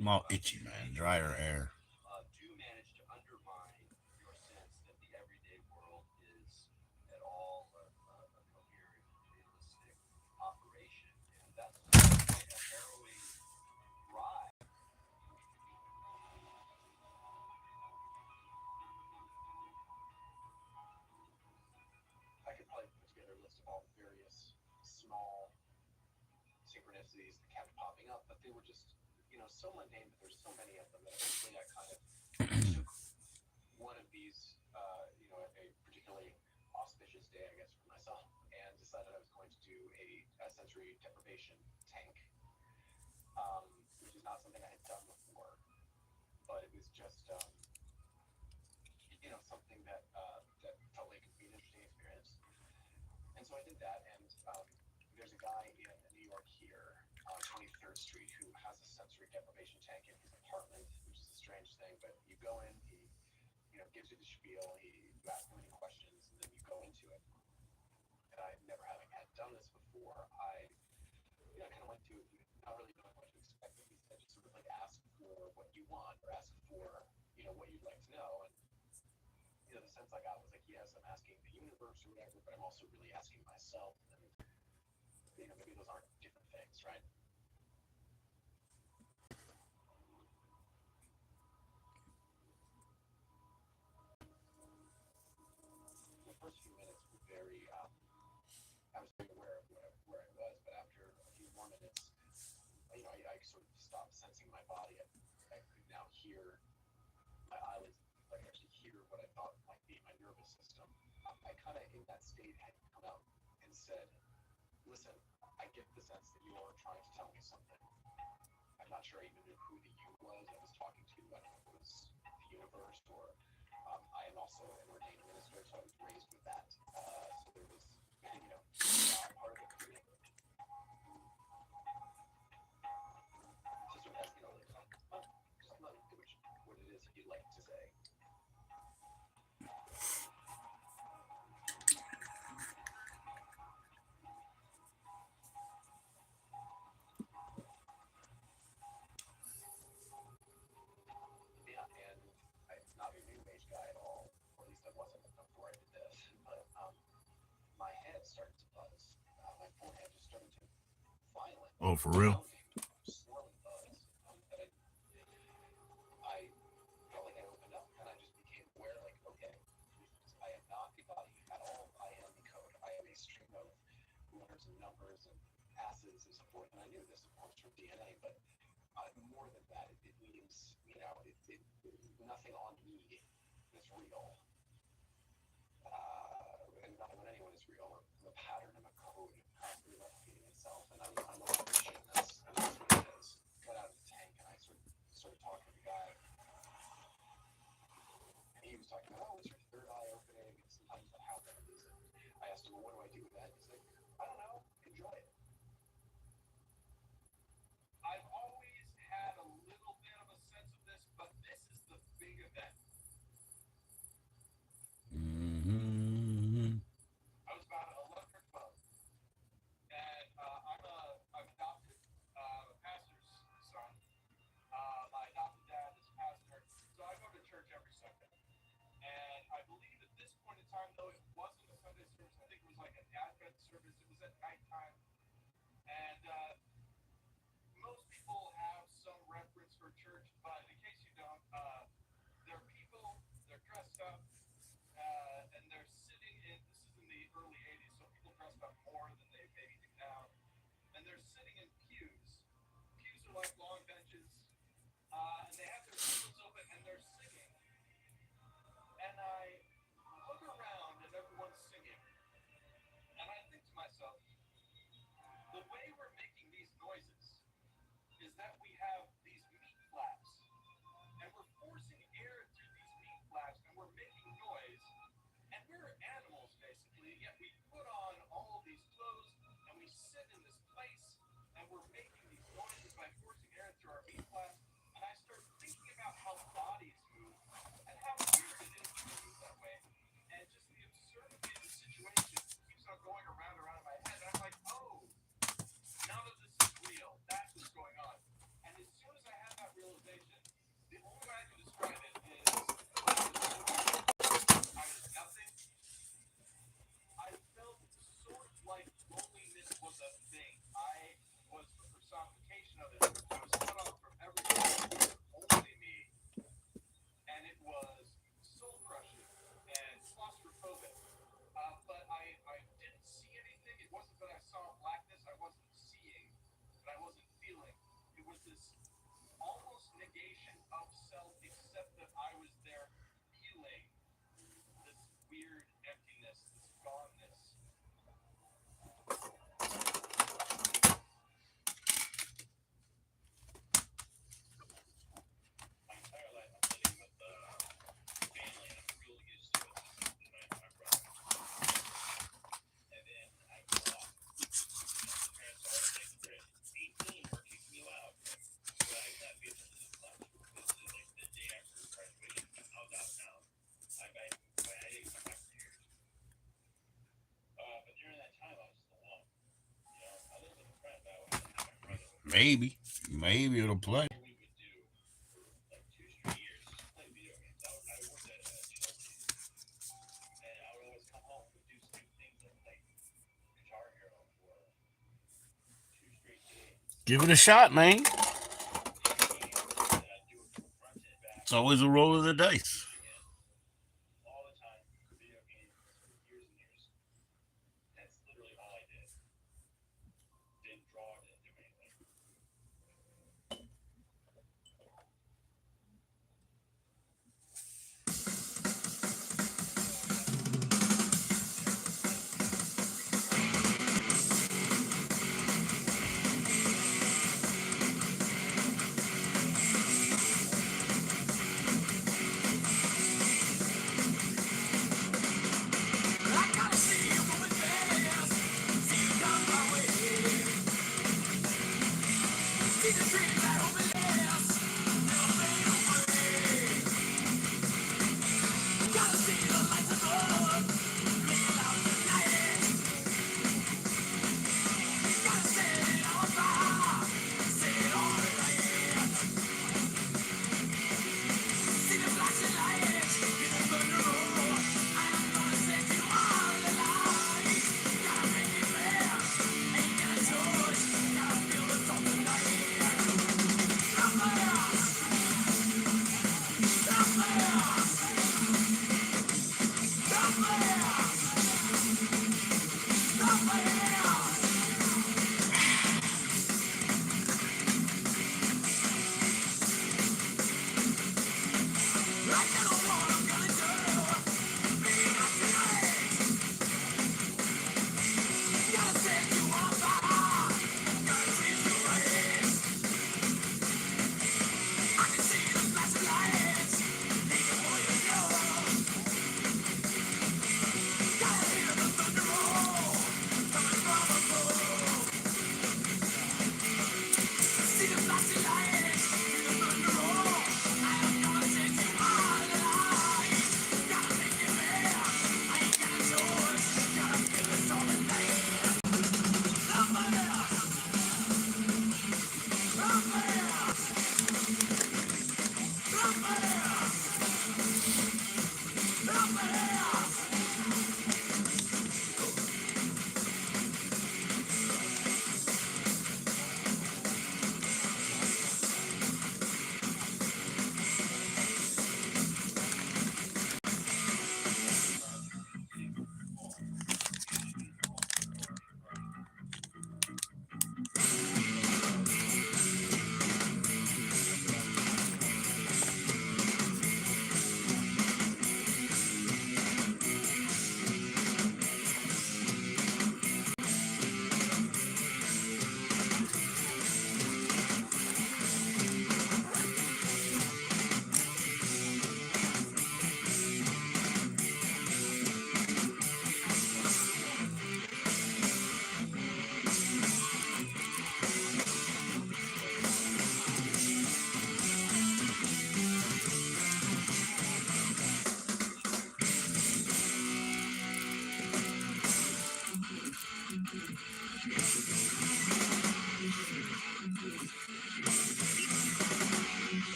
I'm all itchy, man. Drier air. do manage to undermine your sense that the everyday world is at all a coherent, realistic operation, and that's quite a harrowing ride. I could probably put together a list of all the various small synchronicities that kept popping up, but they were just, so mundane. But there's so many of them that eventually I kind of took one of these, a particularly auspicious day, I guess, for myself, and decided I was going to do a sensory deprivation tank, which is not something I had done before, but it was just, something that felt like it could be an interesting experience. And so I did that, and there's a guy in New York here on 23rd Street who has a sensory deprivation tank in his apartment, which is a strange thing. But you go in, he gives you the spiel, you ask him any questions, and then you go into it. And I never having had done this before, I kind of went to it not really knowing what to expect. But he said just sort of like ask for what you want or ask for what you'd like to know. And the sense I got was like, yes, I'm asking the universe or whatever, but I'm also really asking myself. And maybe those aren't different things, right? The first few minutes were very, I was very aware of where I was, but after a few more minutes, I sort of stopped sensing my body. I could now hear my eyelids, like actually hear what I thought might be my nervous system. I kind of, in that state, had come out and said, listen, I get the sense that you're trying to tell me something. I'm not sure I even knew who the you was I was talking to. I don't know if it was the universe or I am also an ordained minister, so I was raised with that. So there was, the God part of it too. So sort of asking, like, just come on, do what it is that you'd like to say. Yeah, and I'm not a new age guy at all, or at least I wasn't before I did this. But my head started to buzz. My forehead just started to violent, Oh, for real? pounding, swirling buzz that I felt like I opened up and I just became aware, like, okay, I am not a body at all. I am a code. I am a string of letters and numbers and asses and so forth. And I knew this, of course, from DNA, but more than that, it means, nothing on me is real. And nothing on anyone is real. I'm a pattern, I'm a code constantly replicating itself. And I'm unleashing this, and that's what it is. Got out of the tank, and I sort of started talking to the guy, and he was talking about, oh, it's your third eye opening, and sometimes that happens. And I asked him, well, what do I do with that? He's like, I don't know, enjoy it. I've always had a little bit of a sense of this, but this is the big event. Mm-hmm. I was about 11 or 12, and I'm adopted, a pastor's son. My adopted dad is a pastor, so I go to church every Sunday. And I believe at this point in time, though it wasn't a Sunday service, I think it was like an Advent service. It was at nighttime, and most people have some reference for church, but in case you don't, there are people, they're dressed up, and they're sitting in, this is in the early 80s, so people dressed up more than they maybe do now, and they're sitting in pews. Pews are like long benches, and they have their Bibles open, and they're singing. And I look around, and everyone's singing, and I think to myself, the way we're making these noises is that we have these meat flaps, and we're forcing air through these meat flaps, and we're making noise, and we're animals basically, yet we put on all these clothes, and we sit in this place, and we're making these noises by forcing air through our meat flaps. And I start thinking about how bodies move and how weird it is that they move that way, and just the absurdity of the situation keeps on going around and around in my head. And I'm like, oh, none of this is real. That's what's going on. And as soon as I had that realization, Maybe it'll play. We would do for like 2 straight years, just play video games. I worked at Chelsea, and I would always come home and do stupid things like play Guitar Hero for 2 straight days. Give it a shot, man. And I'd do it from front to back, It's always a roll of the dice. again, all the time for video games for years and years. That's literally all I did. Didn't draw, didn't do anything.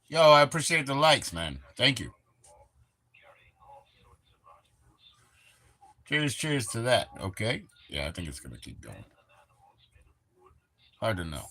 Yo, I appreciate the likes, man. Thank you. Cheers to that. Okay. Yeah, I think it's gonna keep going. Hard to know.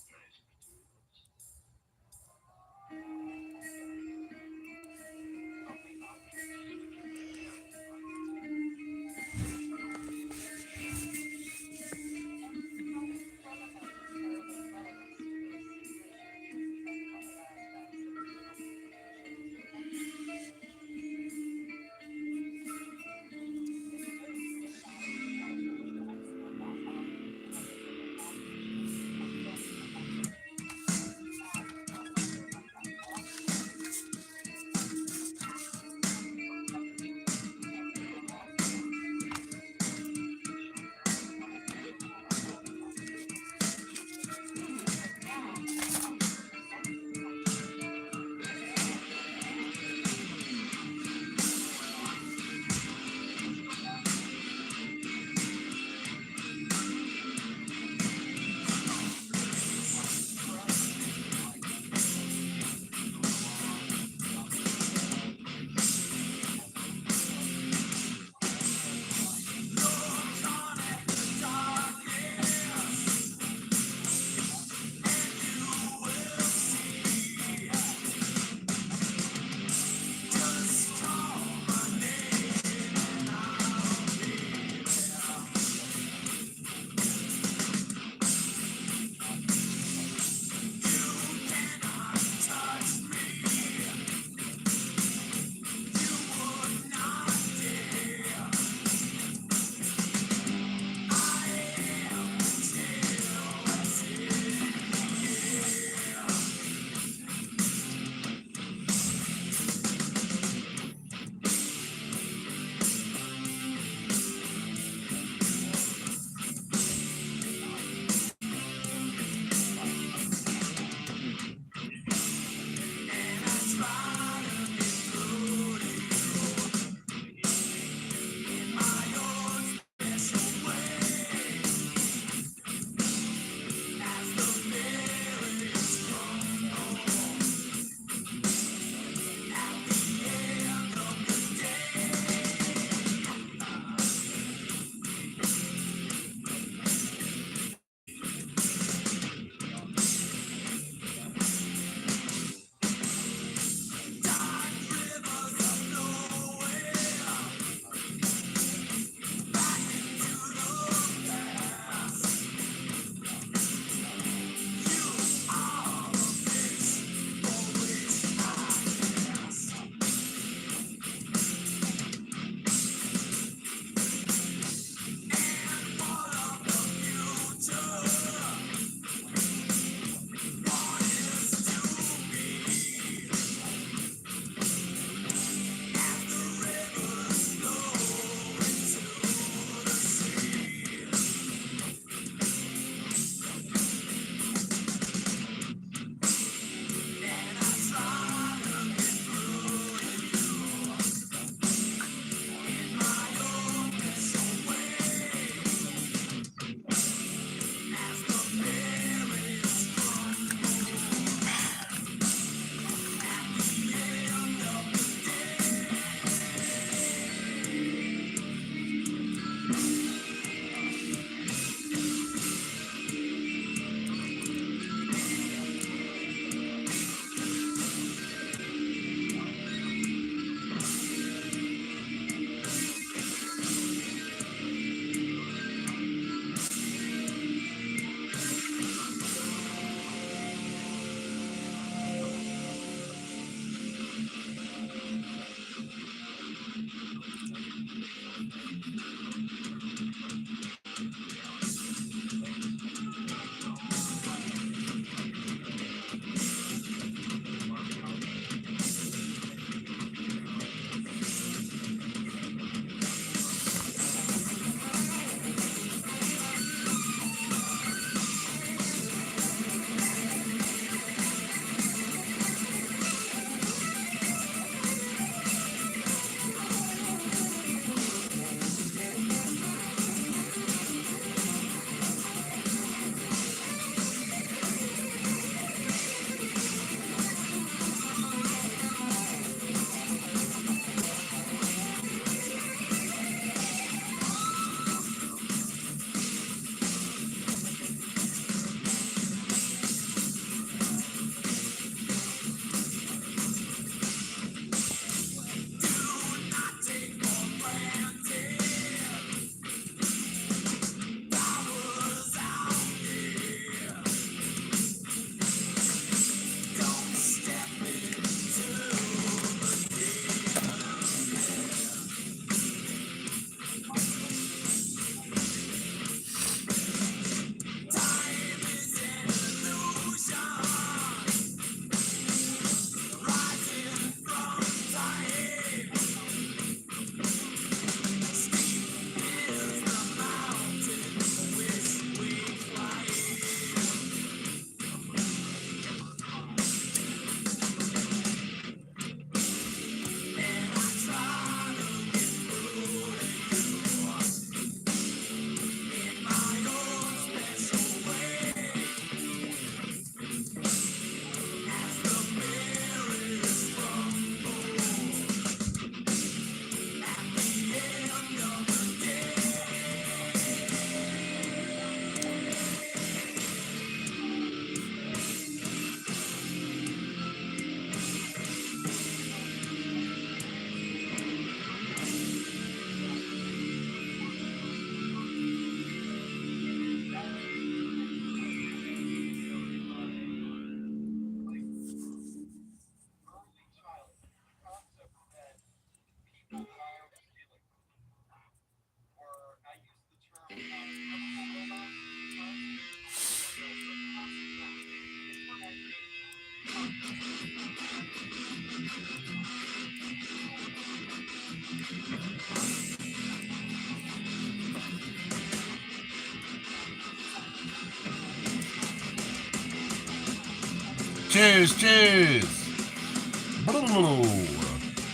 Cheers, cheers.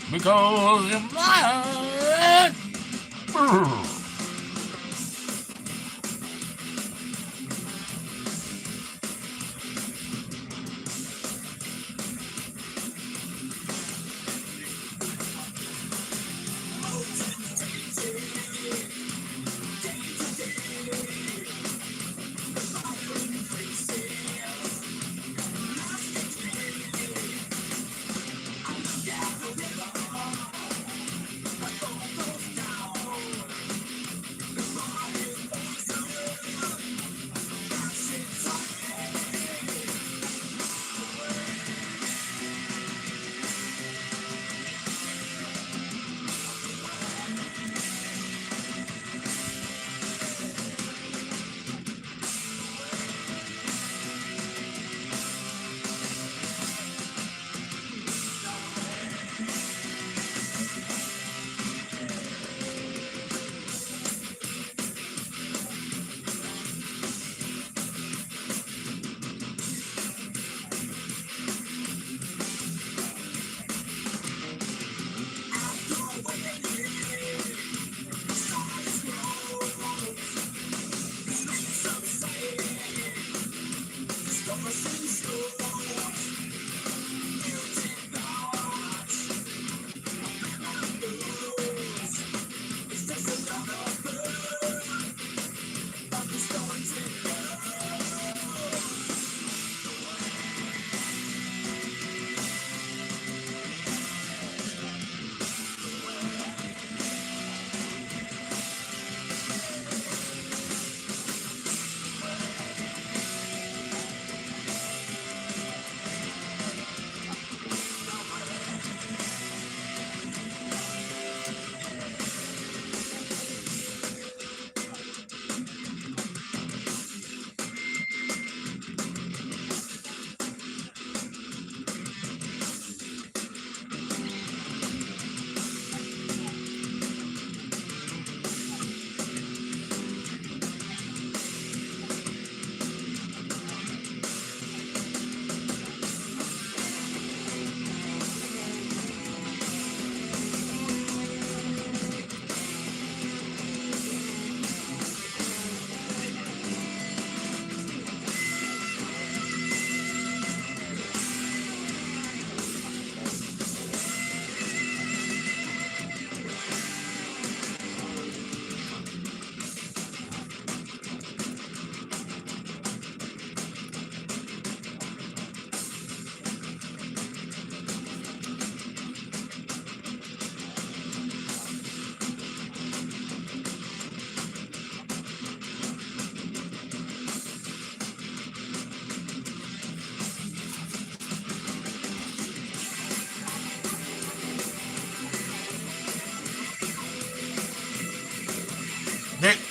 Because you're mine.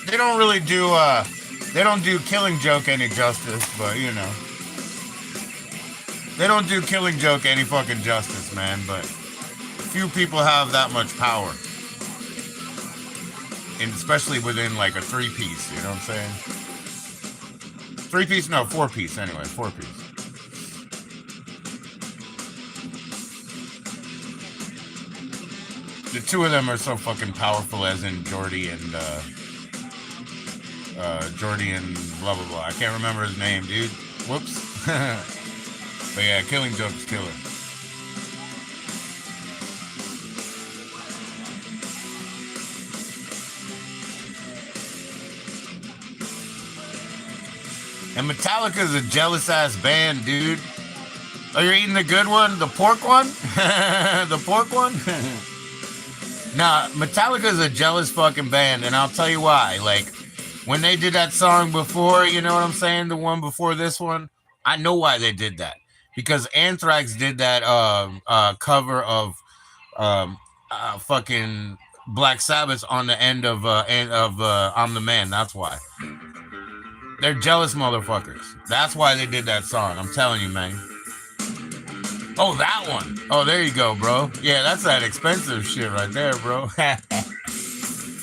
They don't really do they don't do Killing Joke any justice, but you know. They don't do Killing Joke any fucking justice, man, but few people have that much power. And especially within like a three piece, you know what I'm saying? Three piece, no, four piece anyway, four piece. The two of them are so fucking powerful, as in Jordy and blah blah blah. I can't remember his name, dude. Whoops. But yeah, Killing Joke's killer. And Metallica's a jealous ass band, dude. Oh, you're eating the good one? The pork one? The pork one? Nah, Metallica's a jealous fucking band, and I'll tell you why. Like, when they did that song before, you know what I'm saying? The one before this one, I know why they did that. Because Anthrax did that cover of fucking Black Sabbath on the end of I'm the Man. That's why. They're jealous motherfuckers. That's why they did that song. I'm telling you, man. Oh, that one. Oh, there you go, bro. Yeah, that's that expensive shit right there, bro.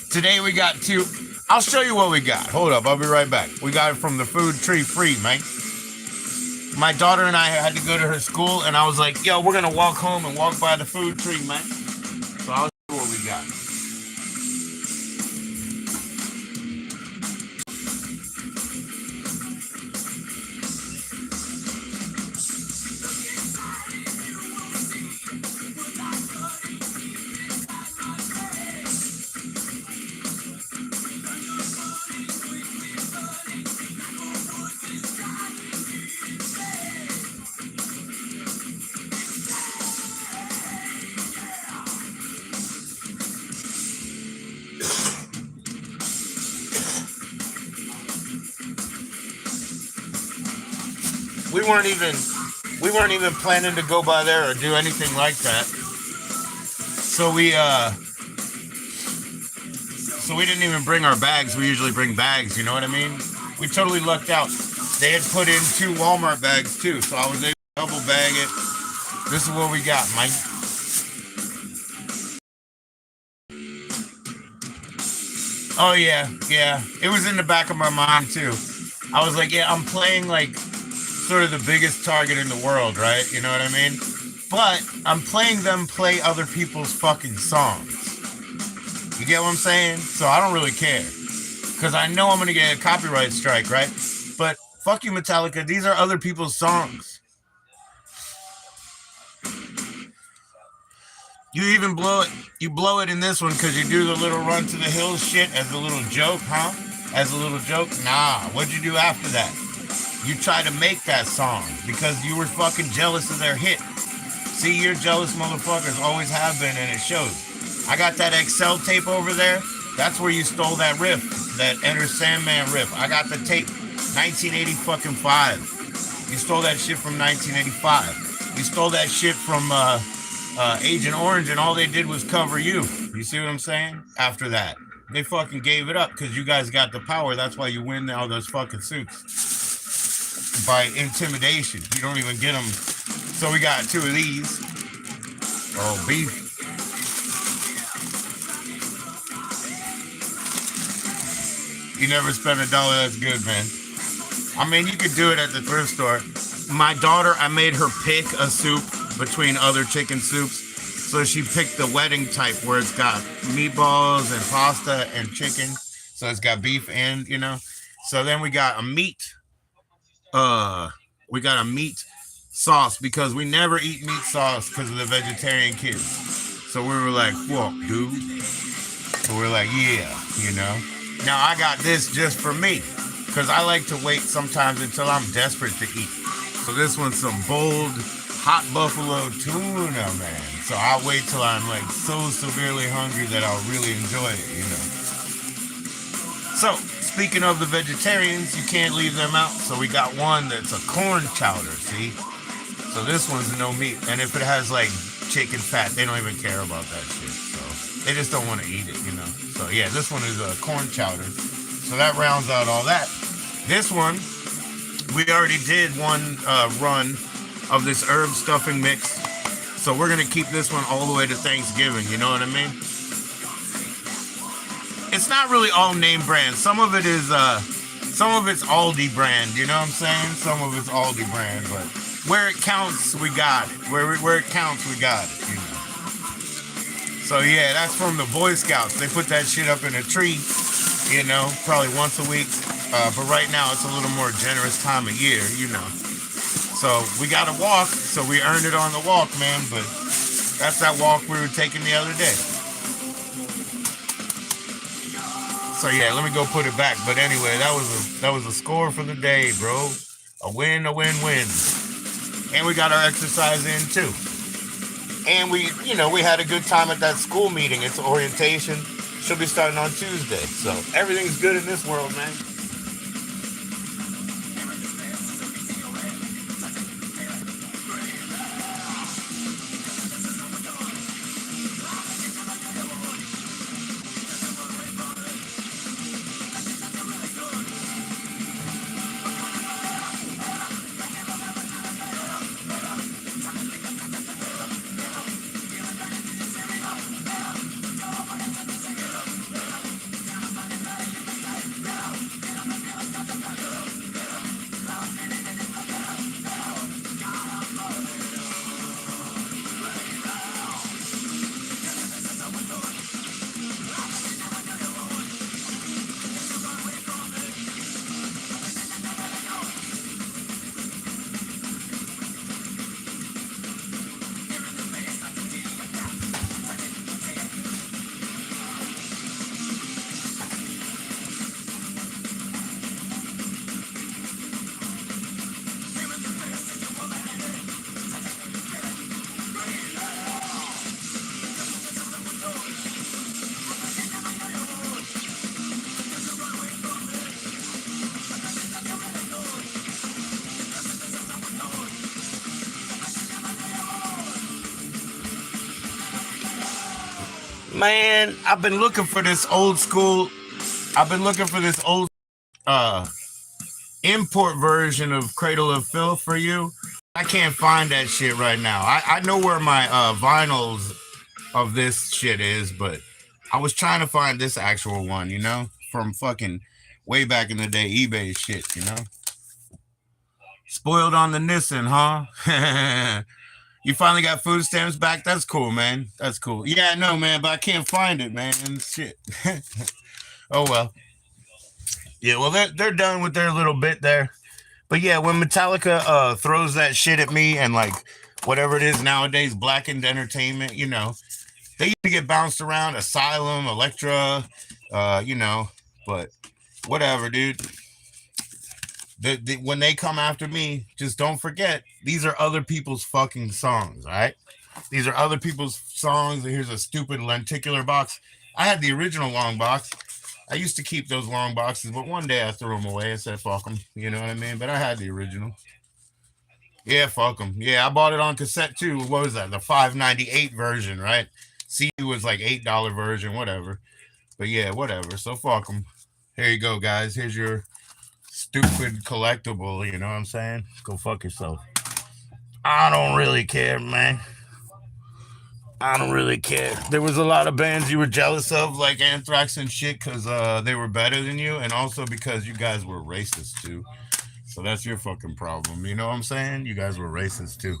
Today we got two. I'll show you what we got. Hold up. I'll be right back. We got it from the Food Tree Free, man. My daughter and I had to go to her school, and I was like, "Yo, we're gonna walk home and walk by the food tree, man." So I'll see what we got. We weren't even we weren't even planning to go by there or do anything like that. So we didn't even bring our bags. We usually bring bags, you know what I mean? We totally lucked out. They had put in 2 Walmart bags too, so I was able to double bag it. This is what we got, Mike. Oh yeah, yeah. It was in the back of my mind too. I was like, yeah, I'm playing like sort of the biggest target in the world, right? You know what I mean? But I'm playing them play other people's fucking songs. You get what I'm saying? So I don't really care. Because I know I'm going to get a copyright strike, right? But fuck you, Metallica. These are other people's songs. You even blow it. You blow it in this one because you do the little run to the hills shit as a little joke, huh? As a little joke? Nah. What'd you do after that? You tried to make that song because you were fucking jealous of their hit. See, you're jealous motherfuckers. Always have been, and it shows. I got that Excel tape over there. That's where you stole that riff, that Enter Sandman riff. I got the tape, 1980 fucking 5. You stole that shit from 1985. You stole that shit from Agent Orange, and all they did was cover you. You see what I'm saying? After that, they fucking gave it up because you guys got the power. That's why you win all those fucking suits by intimidation. You don't even get them. So we got 2 of these. Oh, beef. You never spend $1. That's good, man. I mean, you could do it at the thrift store. My daughter, I made her pick a soup between other chicken soups. So she picked the wedding type where it's got meatballs and pasta and chicken. So it's got beef and, you know. So then we got a meat. We got a meat sauce because we never eat meat sauce because of the vegetarian kids. So we were like, fuck, dude. So we're like, yeah, you know. Now I got this just for me because I like to wait sometimes until I'm desperate to eat. So this one's some bold, hot buffalo tuna, man. So I'll wait till I'm like so severely hungry that I'll really enjoy it, you know. So speaking of the vegetarians, you can't leave them out. So we got one that's a corn chowder, see? So this one's no meat. And if it has like chicken fat, they don't even care about that shit. So they just don't want to eat it, you know. So yeah, this one is a corn chowder. So that rounds out all that. This one, we already did one run of this herb stuffing mix. So we're going to keep this one all the way to Thanksgiving, you know what I mean? It's not really all name brand. Some of it's Aldi brand, you know what I'm saying? Some of it's Aldi brand, but where it counts, we got it. Where it counts, we got it, you know. So yeah, that's from the Boy Scouts. They put that shit up in a tree, you know, probably once a week. But right now it's a little more generous time of year, you know. So we got to walk, so we earned it on the walk, man. But that's that walk we were taking the other day. So yeah, let me go put it back. But anyway, that was a score for the day, bro. A win, win. And we got our exercise in too. And we had a good time at that school meeting. It's orientation. She'll be starting on Tuesday. So everything's good in this world, man. Man, I've been looking for this old school. I've been looking for this old uh import version of Cradle of Filth for you. I can't find that shit right now. I know where my vinyls of this shit is, but I was trying to find this actual one, you know, from fucking way back in the day, eBay shit, you know. Spoiled on the Nissan, huh? You finally got food stamps back? That's cool, man. That's cool. Yeah, no, man, but I can't find it, man. And shit. Oh well. Yeah, well they're done with their little bit there. But yeah, when Metallica throws that shit at me and like whatever it is nowadays, Blackened Entertainment, you know, they used to get bounced around, Asylum, Elektra, you know, but whatever, dude. When they come after me, just don't forget, these are other people's fucking songs, all right? These are other people's songs. Here's a stupid lenticular box. I had the original long box. I used to keep those long boxes, but one day I threw them away. I said, fuck them. You know what I mean? But I had the original. Yeah, fuck them. Yeah, I bought it on cassette too. What was that? The $5.98 version, right? CD was like $8 version, whatever. But yeah, whatever. So fuck them. Here you go, guys. Here's your stupid collectible. You know what I'm saying? Go fuck yourself. I don't really care, man. I don't really care. There was a lot of bands you were jealous of, like Anthrax and shit, because they were better than you, and also because you guys were racist too. So that's your fucking problem. You know what I'm saying? You guys were racist too.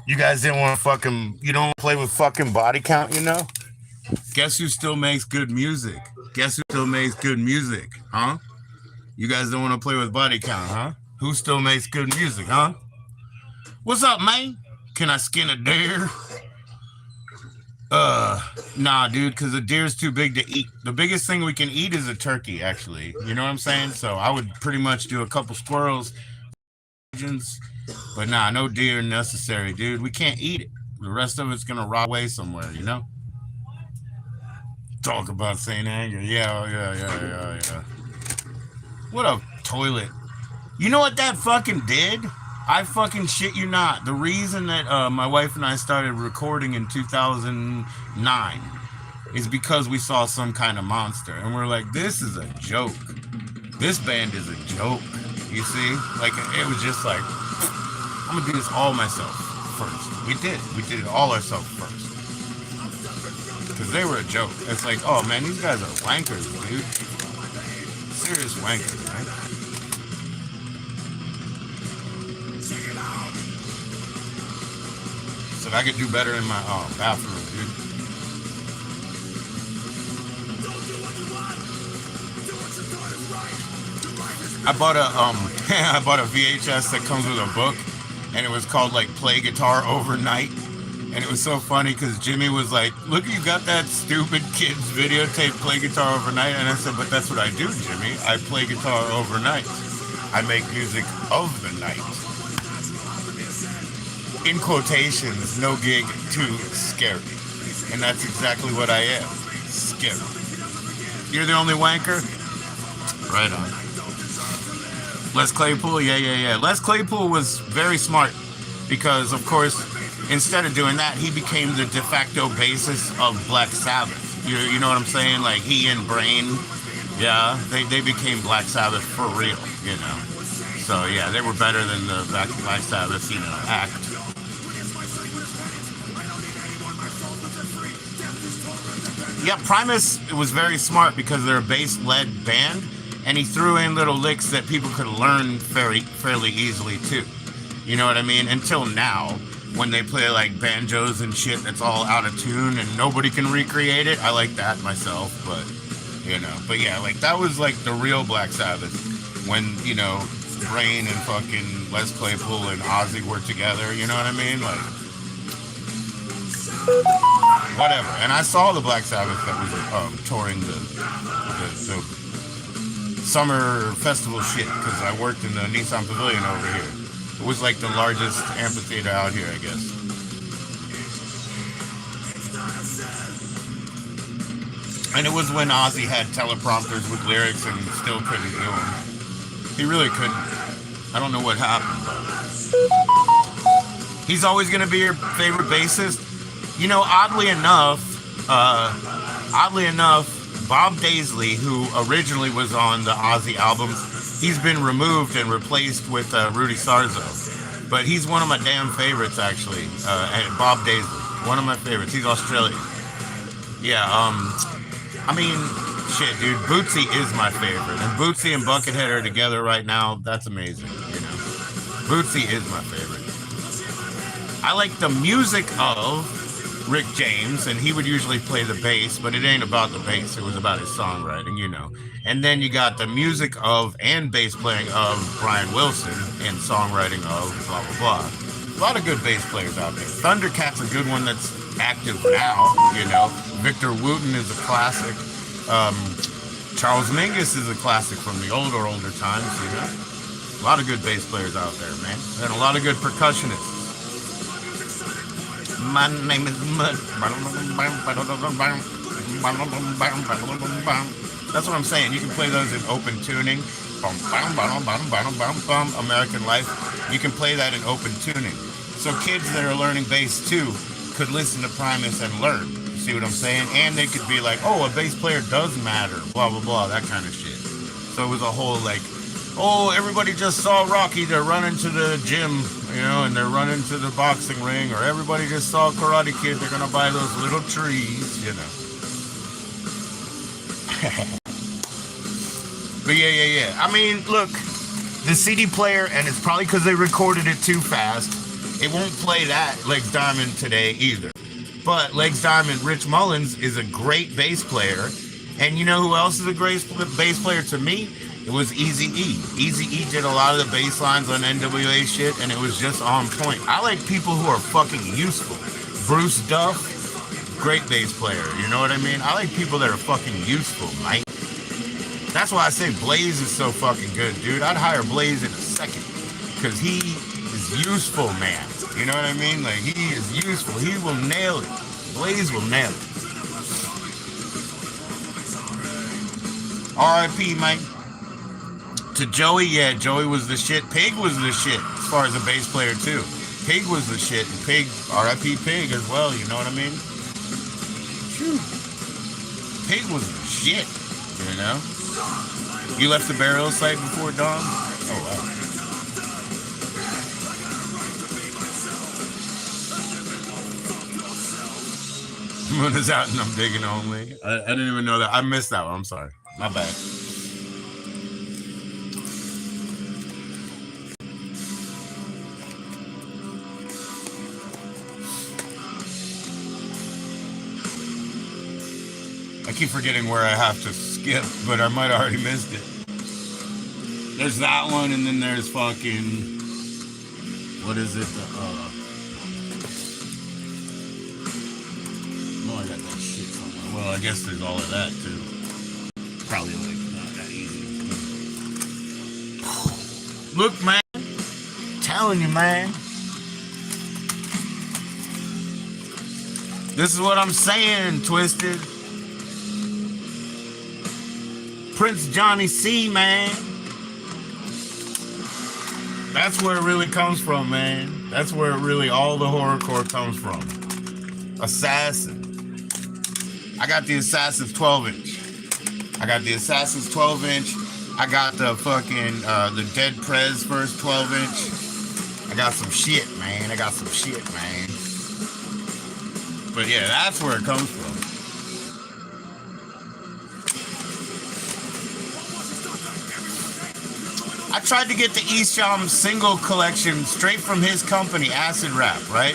You guys didn't want to fucking, you don't play with fucking body count, you know? Guess who still makes good music? Guess who still makes good music, huh? You guys don't want to play with body count, huh? Who still makes good music, huh? What's up, man? Can I skin a deer? Nah, dude, because a deer's too big to eat. The biggest thing we can eat is a turkey, actually. You know what I'm saying? So I would pretty much do a couple squirrels, but nah, no deer necessary, dude. We can't eat it. The rest of it's gonna rot away somewhere, you know? Talk about Saint Anger. Yeah. What a toilet. You know what that fucking did? I fucking shit you not. The reason that my wife and I started recording in 2009 is because we saw Some Kind of Monster. And we're like, this is a joke. This band is a joke. You see? Like, it was just like, I'm going to do this all myself first. We did it all ourselves first. Because they were a joke. It's like, oh man, these guys are wankers, dude. Serious wankers, man. Said I could do better in my bathroom, dude. I bought a I bought a VHS that comes with a book, and it was called like Play Guitar Overnight. And it was so funny because Jimmy was like, look, you got that stupid kid's videotape, Play Guitar Overnight. And I said, but that's what I do, Jimmy. I play guitar overnight. I make music of the night. In quotations, no gig too scary. And that's exactly what I am. Scary. You're the only wanker? Right on. Les Claypool? Yeah. Les Claypool was very smart because, of course, instead of doing that, he became the de facto bassist of Black Sabbath. You know what I'm saying? Like, he and Brain, yeah, they became Black Sabbath for real, you know. So, yeah, they were better than the Black Sabbath, you know, act. Yeah, Primus was very smart because they're a bass-led band, and he threw in little licks that people could learn fairly easily, too. You know what I mean? Until now, when they play like banjos and shit that's all out of tune and nobody can recreate it. I like that myself, but you know, but yeah, like that was like the real Black Sabbath when, you know, Brain and fucking Les Claypool and Ozzy were together, you know what I mean? Like, whatever. And I saw the Black Sabbath that was touring the summer festival shit because I worked in the Nissan Pavilion over here. It was like the largest amphitheater out here, I guess. And it was when Ozzy had teleprompters with lyrics and still couldn't do them. He really couldn't. I don't know what happened, but he's always going to be your favorite bassist. You know, oddly enough, Bob Daisley, who originally was on the Ozzy albums, he's been removed and replaced with Rudy Sarzo. But he's one of my damn favorites, actually. And Bob Daisley, one of my favorites. He's Australian. Yeah. I mean, shit, dude. Bootsy is my favorite, and Bootsy and Buckethead are together right now. That's amazing. You know, Bootsy is my favorite. I like the music of Rick James, and he would usually play the bass, but it ain't about the bass. It was about his songwriting, you know. And then you got the music of and bass playing of Brian Wilson and songwriting of blah, blah, blah. A lot of good bass players out there. Thundercat's a good one that's active now, you know. Victor Wooten is a classic. Charles Mingus is a classic from the older times, you know. A lot of good bass players out there, man. And a lot of good percussionists. My name is Mud. That's what I'm saying. You can play those in open tuning. American Life. You can play that in open tuning. So kids that are learning bass too could listen to Primus and learn. You see what I'm saying? And they could be like, oh, a bass player does matter. Blah, blah, blah. That kind of shit. So it was a whole like, oh, everybody just saw Rocky. They're running to the gym, you know, and they're running to the boxing ring. Or everybody just saw Karate Kid. They're going to buy those little trees, you know. But yeah. I mean, look, the CD player, and it's probably because they recorded it too fast, it won't play that Legs Diamond today either. But Legs Diamond, Rich Mullins, is a great bass player. And you know who else is a great bass player to me? It was Eazy-E. Eazy-E did a lot of the bass lines on NWA shit, and it was just on point. I like people who are fucking useful. Bruce Duff, great bass player, you know what I mean? I like people that are fucking useful, mate. That's why I say Blaze is so fucking good, dude. I'd hire Blaze in a second, because he is useful, man. You know what I mean? Like, he is useful. He will nail it. Blaze will nail it. R.I.P., Mike. To JoE, yeah, JoE was the shit. Pig was the shit, as far as a bass player, too. Pig was the shit, and Pig, R.I.P. Pig as well, you know what I mean? Phew. Pig was the shit, you know? You left the burial site before dawn? Oh, wow. Moon is out and I'm digging only. I didn't even know that. I missed that one. I'm sorry. My bad. I keep forgetting where I have to skip, but I might have already missed it. There's that one, and then there's fucking... What is it? Oh, I got that shit somewhere. Well, I guess there's all of that, too. Probably, like, not that easy. Look, man. I'm telling you, man. This is what I'm saying, Twisted. Prince Johnny C, man. That's where it really comes from, man. That's where really all the horrorcore comes from. Assassin. I got the Assassin's 12-inch. I got the Assassin's 12-inch. I got the fucking, the Dead Prez first 12-inch. I got some shit, man. But yeah, that's where it comes from. I tried to get the Esham single collection straight from his company, Acid Rap, right?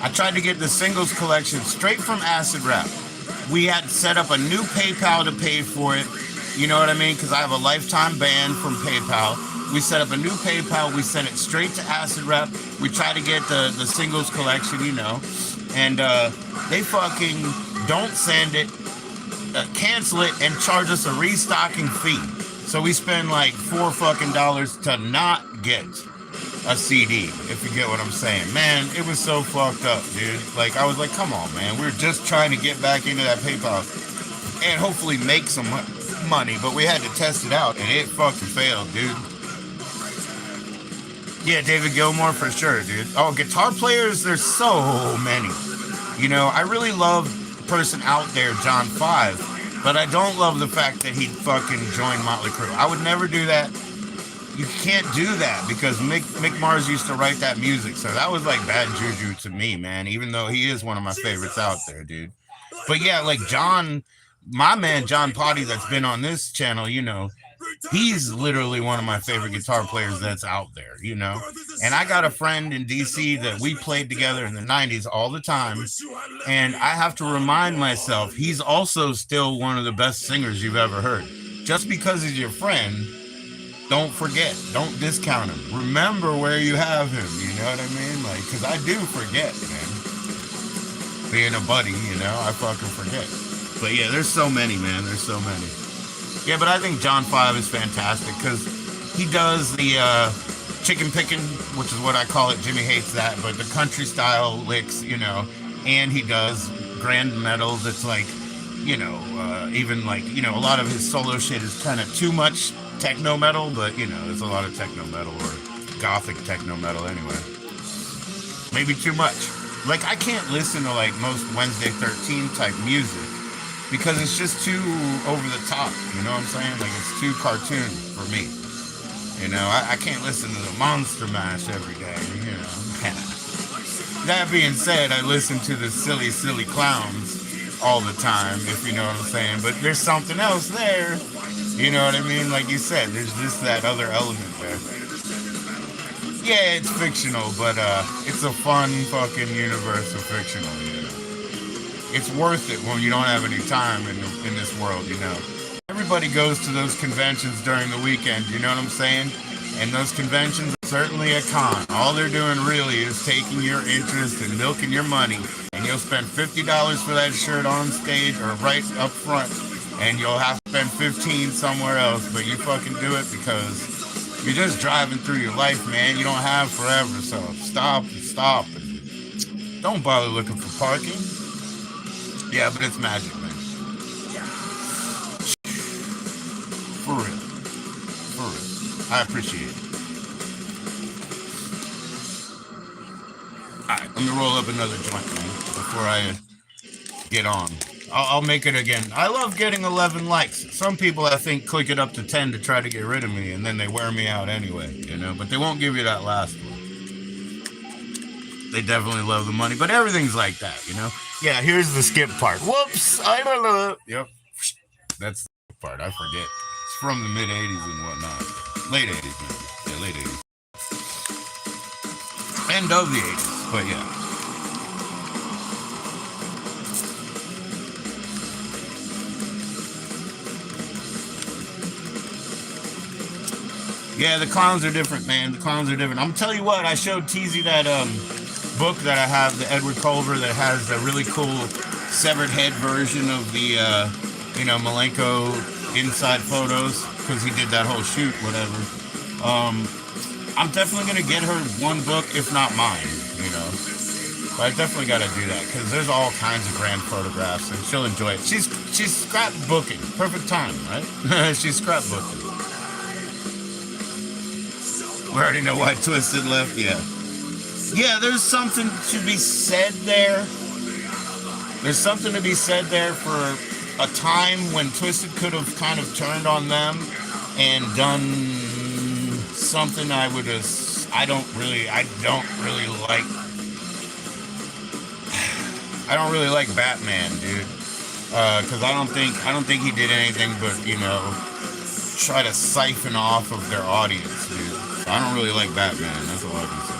I tried to get the singles collection straight from Acid Rap. We had set up a new PayPal to pay for it. You know what I mean? Because I have a lifetime ban from PayPal. We set up a new PayPal. We sent it straight to Acid Rap. We tried to get the singles collection, you know. And they fucking don't send it, cancel it, and charge us a restocking fee. So we spend like $4 fucking to not get a CD, if you get what I'm saying. Man, it was so fucked up, dude. Like, I was like, come on, man. We're just trying to get back into that PayPal and hopefully make some money, but we had to test it out, and it fucking failed, dude. Yeah, David Gilmour for sure, dude. Oh, guitar players, there's so many. You know, I really love person out there, John 5, but I don't love the fact that he fucking joined Motley Crue. I would never do that. You can't do that because Mick Mars used to write that music, so that was like bad juju to me, man, even though he is one of my favorites out there, dude. But yeah, like John, my man John Potty that's been on this channel, you know, he's literally one of my favorite guitar players that's out there, you know. And I got a friend in DC that we played together in the 90s all the time, and I have to remind myself he's also still one of the best singers you've ever heard. Just because he's your friend, don't forget, don't discount him. Remember where you have him, you know what I mean? Like, because I do forget, man. Being a buddy, you know, I fucking forget. But yeah, there's so many, man. There's so many. Yeah, but I think John 5 is fantastic because he does the chicken picking, which is what I call it. Jimmy hates that, but the country style licks, you know, and he does grand metal that's like, you know, even like, you know, a lot of his solo shit is kind of too much techno metal, but you know, there's a lot of techno metal or gothic techno metal anyway. Maybe too much. Like, I can't listen to like most Wednesday 13 type music because it's just too over the top, you know what I'm saying? Like, it's too cartoon for me. You know, I can't listen to the Monster Mash every day, you know. That being said, I listen to the silly clowns all the time, if you know what I'm saying. But there's something else there. You know what I mean? Like you said, there's just that other element there. Yeah, it's fictional, but it's a fun fucking universe of fictional, you know. It's worth it when you don't have any time in this world, you know. Everybody goes to those conventions during the weekend, you know what I'm saying? And those conventions are certainly a con. All they're doing really is taking your interest and milking your money. And you'll spend $50 for that shirt on stage or right up front. And you'll have to spend 15 somewhere else. But you fucking do it because you're just driving through your life, man. You don't have forever. So stop. And don't bother looking for parking. Yeah, but it's magic, man. For real. I appreciate it. Alright, let me roll up another joint, man, before I get on. I'll make it again. I love getting 11 likes. Some people, I think, click it up to 10 to try to get rid of me, and then they wear me out anyway, you know? But they won't give you that last one. They definitely love the money, but everything's like that, you know? Yeah, here's the skip part. Whoops! I don't know. Yep. That's the part. I forget. It's from the mid-'80s and whatnot. Late 80s, maybe. Yeah, late 80s. End of the 80s, but yeah. Yeah, the clowns are different, man. The clowns are different. I'm gonna tell you what, I showed Teasy that book that I have, the Edward Culver, that has a really cool severed head version of the, you know, Malenko inside photos, because he did that whole shoot, whatever. I'm definitely going to get her one book, if not mine, you know. But I definitely got to do that, because there's all kinds of grand photographs, and she'll enjoy it. She's scrapbooking. Perfect time, right? She's scrapbooking. We already know why Twisted left, yeah. Yeah, there's something to be said there. There's something to be said there for a time when Twisted could have kind of turned on them and done something I don't really like Batman, dude. Because I don't think he did anything but, you know, try to siphon off of their audience, dude. I don't really like Batman, that's all I can say.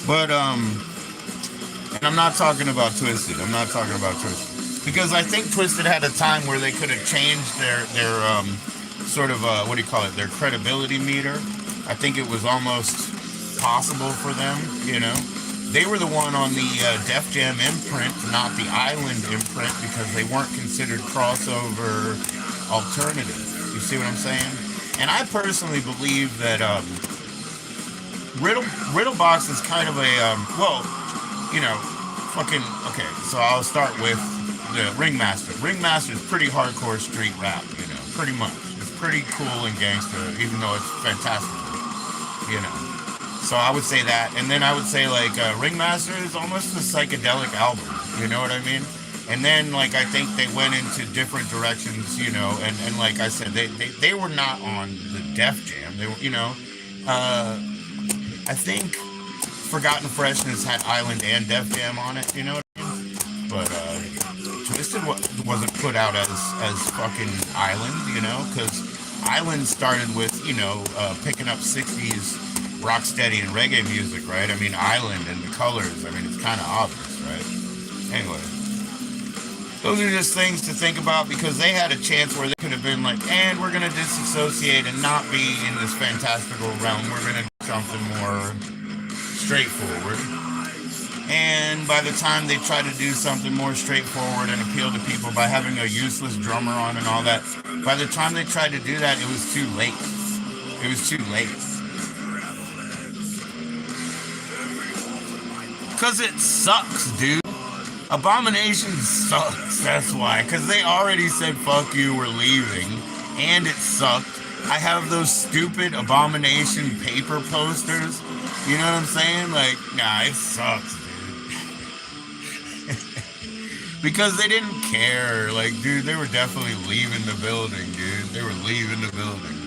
But, and I'm not talking about Twisted. Because I think Twisted had a time where they could have changed their sort of, what do you call it, their credibility meter. I think it was almost possible for them, you know. They were the one on the Def Jam imprint, not the Island imprint, because they weren't considered crossover alternative. You see what I'm saying? And I personally believe that Riddlebox is kind of a, well, you know, fucking, okay, so I'll start with the Ringmaster. Ringmaster is pretty hardcore street rap, you know, pretty much. It's pretty cool and gangster, even though it's fantastic, you know. So I would say that, and then I would say, like, Ringmaster is almost a psychedelic album, You know what I mean? And then, like, I think they went into different directions, you know, and like I said, they were not on the Def Jam. They were, you know, uh, I think Forgotten Freshness had Island and Def Jam on it, you know what I mean? But Twisted wasn't put out as fucking Island, you know, because Island started with, you know, picking up 60s rocksteady and reggae music, right? I mean, Island and the colors, I mean, it's kind of obvious, right? Anyway, those are just things to think about because they had a chance where they could have been like, and we're going to disassociate and not be in this fantastical realm. We're going to do something more straightforward. And by the time they tried to do something more straightforward and appeal to people by having a useless drummer on and all that, by the time they tried to do that, it was too late. It was too late. Because it sucks, dude. Abomination sucks, that's why. Because they already said, fuck you, we're leaving. And it sucked. I have those stupid Abomination paper posters. You know what I'm saying? Like, nah, it sucks, dude. Because they didn't care. Like, dude, they were definitely leaving the building, dude. They were leaving the building.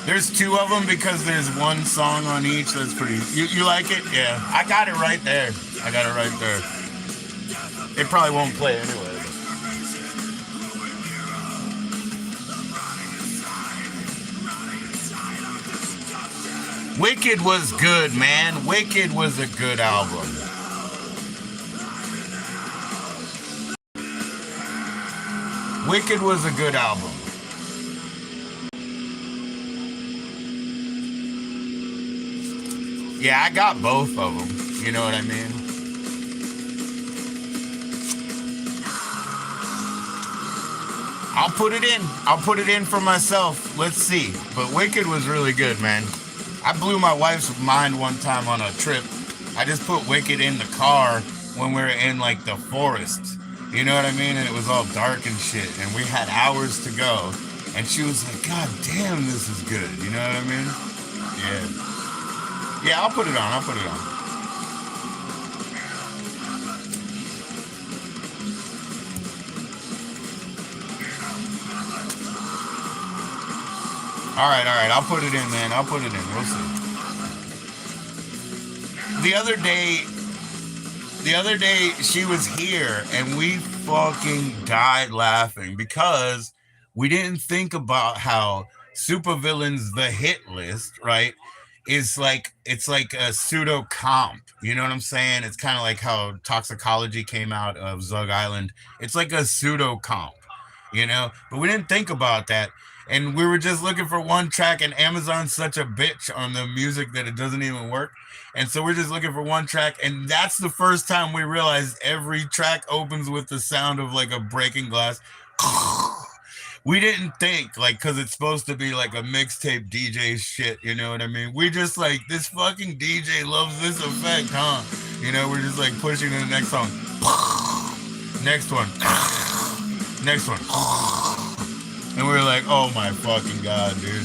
There's two of them because there's one song on each. That's pretty. You like it? Yeah. I got it right there. I got it right there. It probably won't play anyway. Wicked was good, man. Wicked was a good album. Wicked was a good album. Yeah, I got both of them. You know what I mean? I'll put it in. I'll put it in for myself. Let's see. But Wicked was really good, man. I blew my wife's mind one time on a trip. I just put Wicked in the car when we were in like the forest. You know what I mean? And it was all dark and shit. And we had hours to go. And she was like, God damn, this is good. You know what I mean? Yeah. Yeah, I'll put it on. I'll put it on. All right. I'll put it in, man. I'll put it in. We'll see. The other day, she was here, and we fucking died laughing because we didn't think about how Supervillains the hit list, right? It's like a pseudo comp. You know what I'm saying? It's kind of like how Toxicology came out of Zug Island. It's like a pseudo comp, you know? But we didn't think about that. And we were just looking for one track, and Amazon's such a bitch on the music that it doesn't even work. And so we're just looking for one track, and that's the first time we realized every track opens with the sound of like a breaking glass. We didn't think, like, because it's supposed to be like a mixtape DJ shit, you know what I mean? We just like, this fucking DJ loves this effect, huh? You know, we're just like pushing to the next song. Next one. Next one. And we were like, oh my fucking God, dude.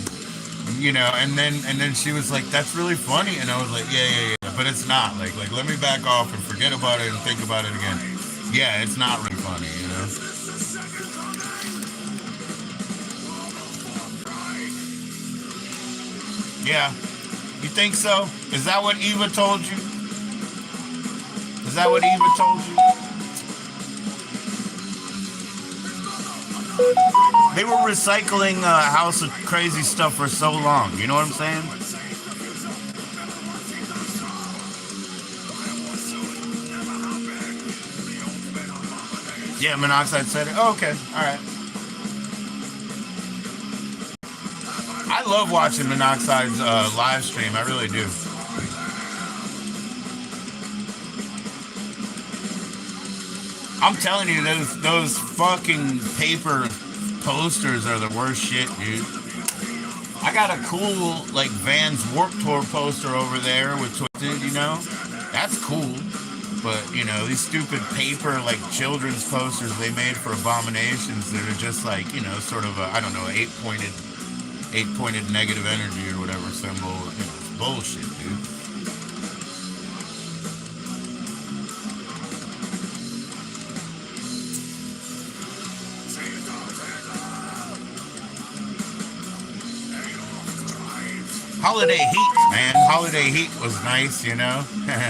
You know, and then she was like, that's really funny. And I was like, yeah. But it's not. Like, let me back off and forget about it and think about it again. Yeah, it's not really funny, you know? Yeah. You think so? Is that what Eva told you? Is that what Eva told you? They were recycling House of Crazy stuff for so long. You know what I'm saying? Yeah, Monoxide said it. Oh, okay. All right. I love watching Monoxide's live stream. I really do. I'm telling you, those fucking paper posters are the worst shit, dude. I got a cool, like, Vans Warped Tour poster over there with Twisted, you know? That's cool. But, you know, these stupid paper, like, children's posters they made for Abominations that are just like, you know, sort of a, I don't know, eight-pointed negative energy or whatever symbol. You know, it's bullshit, dude. Holiday Heat, man. Holiday Heat was nice, you know.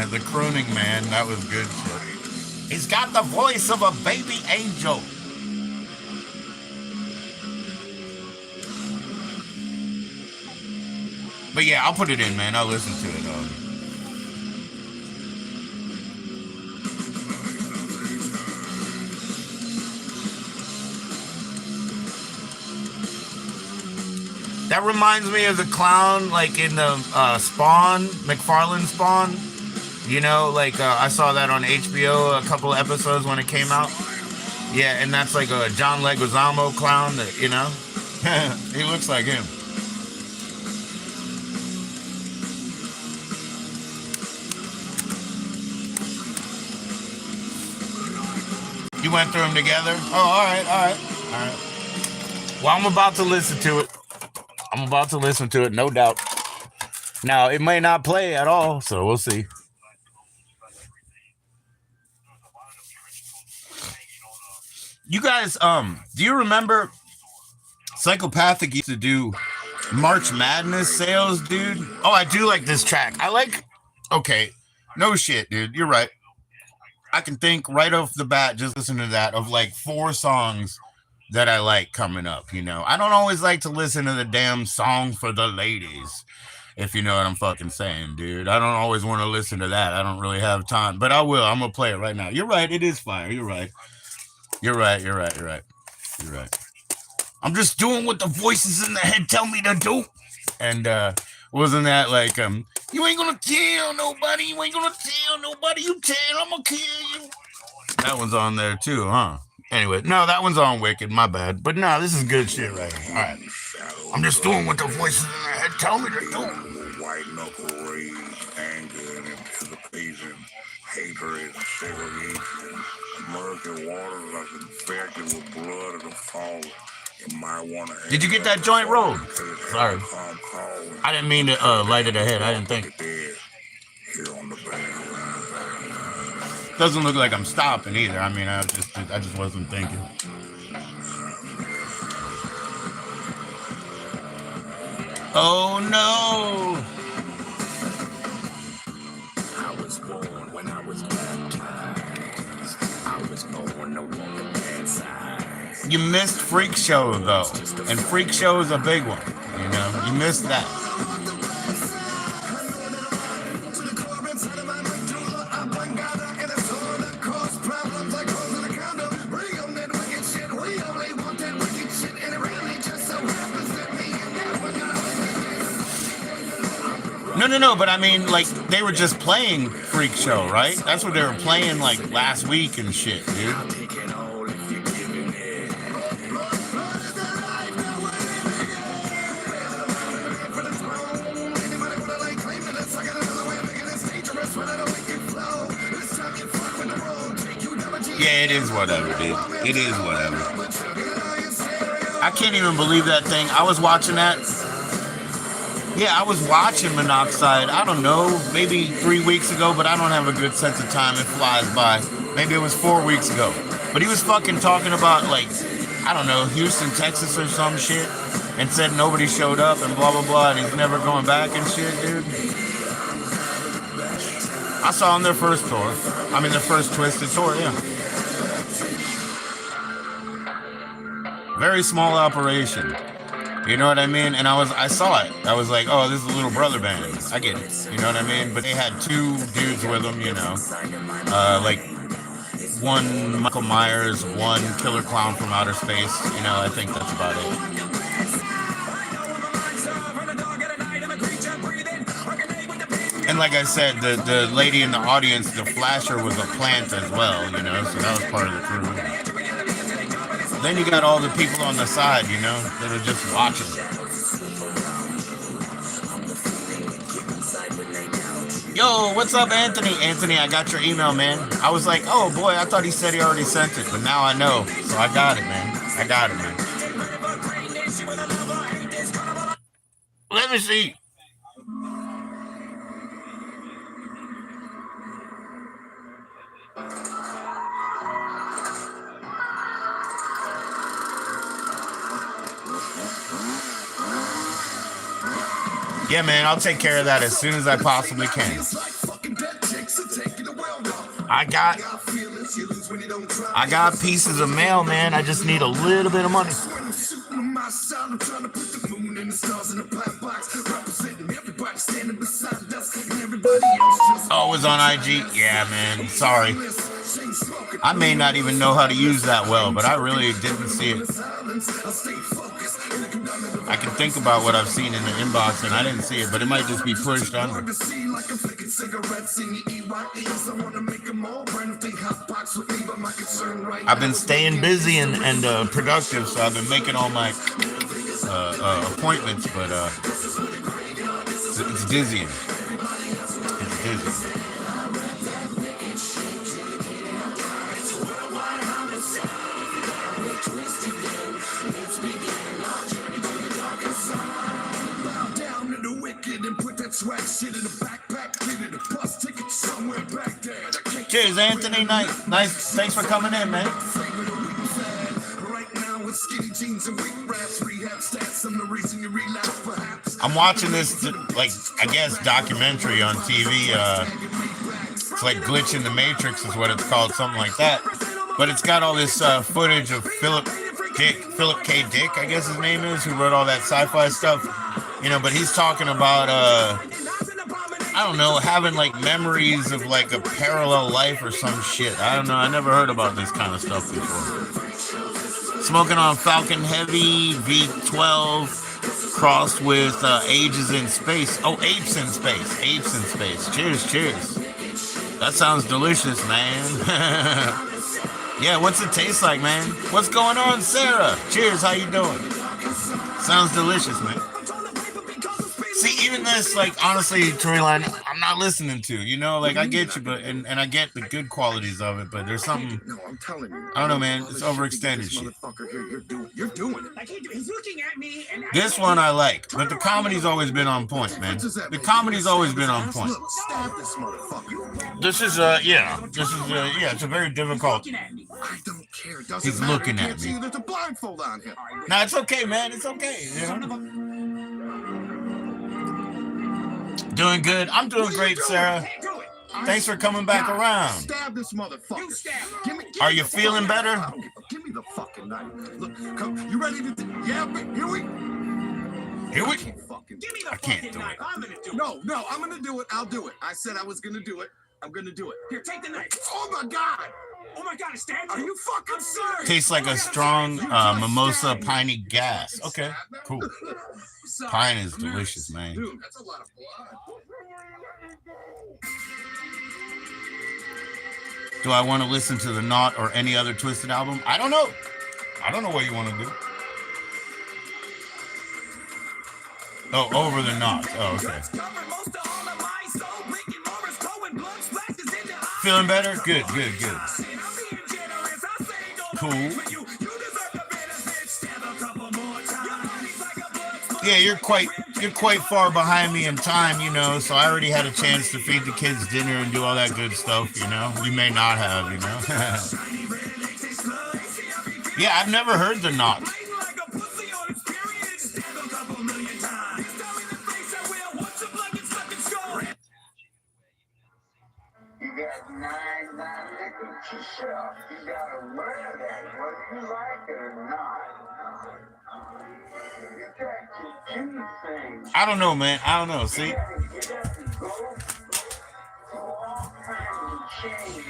The crooning man, that was good shit. He's got the voice of a baby angel. But yeah, I'll put it in, man. I'll listen to it. That reminds me of the clown, like in the Spawn, McFarlane Spawn. You know, like I saw that on HBO a couple of episodes when it came out. Yeah, and that's like a John Leguizamo clown that, you know, he looks like him. You went through them together? Oh, all right, all right, all right. Well, I'm about to listen to it. I'm about to listen to it, no doubt. Now, it may not play at all, so we'll see. You guys, do you remember Psychopathic used to do March Madness sales, dude? Oh, I do like this track. Okay, no shit, dude. You're right. I can think right off the bat, just listen to that, of like 4 songs that I like coming up, you know. I don't always like to listen to the damn song for the ladies, if you know what I'm fucking saying, dude. I don't always want to listen to that. I don't really have time, but I will. I'm going to play it right now. You're right. It is fire. You're right. You're right. You're right. You're right. You're right. I'm just doing what the voices in the head tell me to do. And wasn't that like, you ain't gonna tell nobody, you ain't gonna tell nobody, you tell, I'm gonna kill you. That one's on there too, huh? Anyway, no, that one's on Wicked, my bad. But no, this is good shit right here. All right. I'm just doing what the voices in the head tell me to do. White knuckle rage, anger and anticipation, hatred and segregation. Murky waters are infected with blood of the fallen. Did you get that joint rolled? Sorry. I didn't mean to light it ahead. I didn't think. Doesn't look like I'm stopping either. I mean, I just wasn't thinking. Oh no! I was born when I was baptized. I was born to walk a bad side. You missed Freak Show though, and Freak Show is a big one. You know, you missed that. No, but I mean, like, they were just playing Freak Show, right? That's what they were playing, like, last week and shit, dude. Yeah, it is whatever, dude. It is whatever. I can't even believe that thing. I was watching that. Yeah, I was watching Monoxide, I don't know, maybe 3 weeks ago, but I don't have a good sense of time. It flies by. Maybe it was 4 weeks ago. But he was fucking talking about, like, I don't know, Houston, Texas or some shit, and said nobody showed up and blah, blah, blah, and he's never going back and shit, dude. I saw him their first tour. I mean, their first Twisted tour, yeah. Very small operation. You know what I mean? And I saw it. I was like, oh, this is a Little Brother band. I get it. You know what I mean? But they had 2 dudes with them, you know. Like, one Michael Myers, one Killer Clown from Outer Space. You know, I think that's about it. And like I said, the lady in the audience, the flasher, was a plant as well, you know, so that was part of the crew. Then you got all the people on the side, you know, that are just watching. Yo, what's up, Anthony? Anthony, I got your email, man. I was like, oh boy, I thought he said he already sent it, but now I know. So I got it, man. I got it, man. Let me see. Yeah, man, I'll take care of that as soon as I possibly can. I got pieces of mail, man. I just need a little bit of money. Oh, it was on IG? Yeah, man. Sorry. I may not even know how to use that well, but I really didn't see it. I can think about what I've seen in the inbox, and I didn't see it, but it might just be pushed under. I've been staying busy and productive, so I've been making all my appointments, but it's dizzying. It's dizzying. Cheers, Anthony. Nice. Thanks for coming in, man. I'm watching this, like, I guess, documentary on TV. It's like Glitch in the Matrix is what it's called, something like that. But it's got all this footage of Philip K. Dick, I guess his name is, who wrote all that sci-fi stuff. You know, but he's talking about, I don't know, having like memories of like a parallel life or some shit. I don't know. I never heard about this kind of stuff before. Smoking on Falcon Heavy V12 crossed with Ages in Space. Oh, Apes in Space. Apes in Space. Cheers. That sounds delicious, man. Yeah, what's it taste like, man? What's going on, Sarah? Cheers, how you doing? Sounds delicious, man. See, even this, like, honestly, Toryline, I'm not listening to, you know, like, I get you, but, and I get the good qualities of it, but there's something, No, I'm telling you. I don't know, man, it's overextended shit. You're doing it. He's looking at me and This one I like, but the comedy's always been on point, man. The comedy's always been on point. Stab this motherfucker. This is, it's a very difficult. I don't care. He's looking at me. There's a blindfold on him. Nah, it's okay, man, it's okay, you know? Doing good. I'm doing great, Sarah. Thanks for coming back around. Stab this motherfucker. Are you feeling better? Give me the fucking knife. Look, come. You ready to? Yeah, here we. I can't do it. No, I'm gonna do it. I'll do it. I said I was gonna do it. I'm gonna do it. Here, take the knife. Oh my god. Oh my god, it's stabbed. Are you fucking serious? Tastes like a strong mimosa piney gas. Okay, cool. Pine is delicious, man. Dude, that's a lot of blood. Do I want to listen to the Knot or any other Twisted album? I don't know. I don't know what you want to do. Oh, over the Knot. Oh, okay. Feeling better? Good. Cool. Yeah, you're quite far behind me in time, you know, so I already had a chance to feed the kids dinner and do all that good stuff, you know. You may not have, you know. Yeah, I've never heard the Knot. You got 9 nickels to sell. You gotta wear that, whether you like it or not. You got to do things. I don't know, man. I don't know. See? You have to go through all kinds of changes.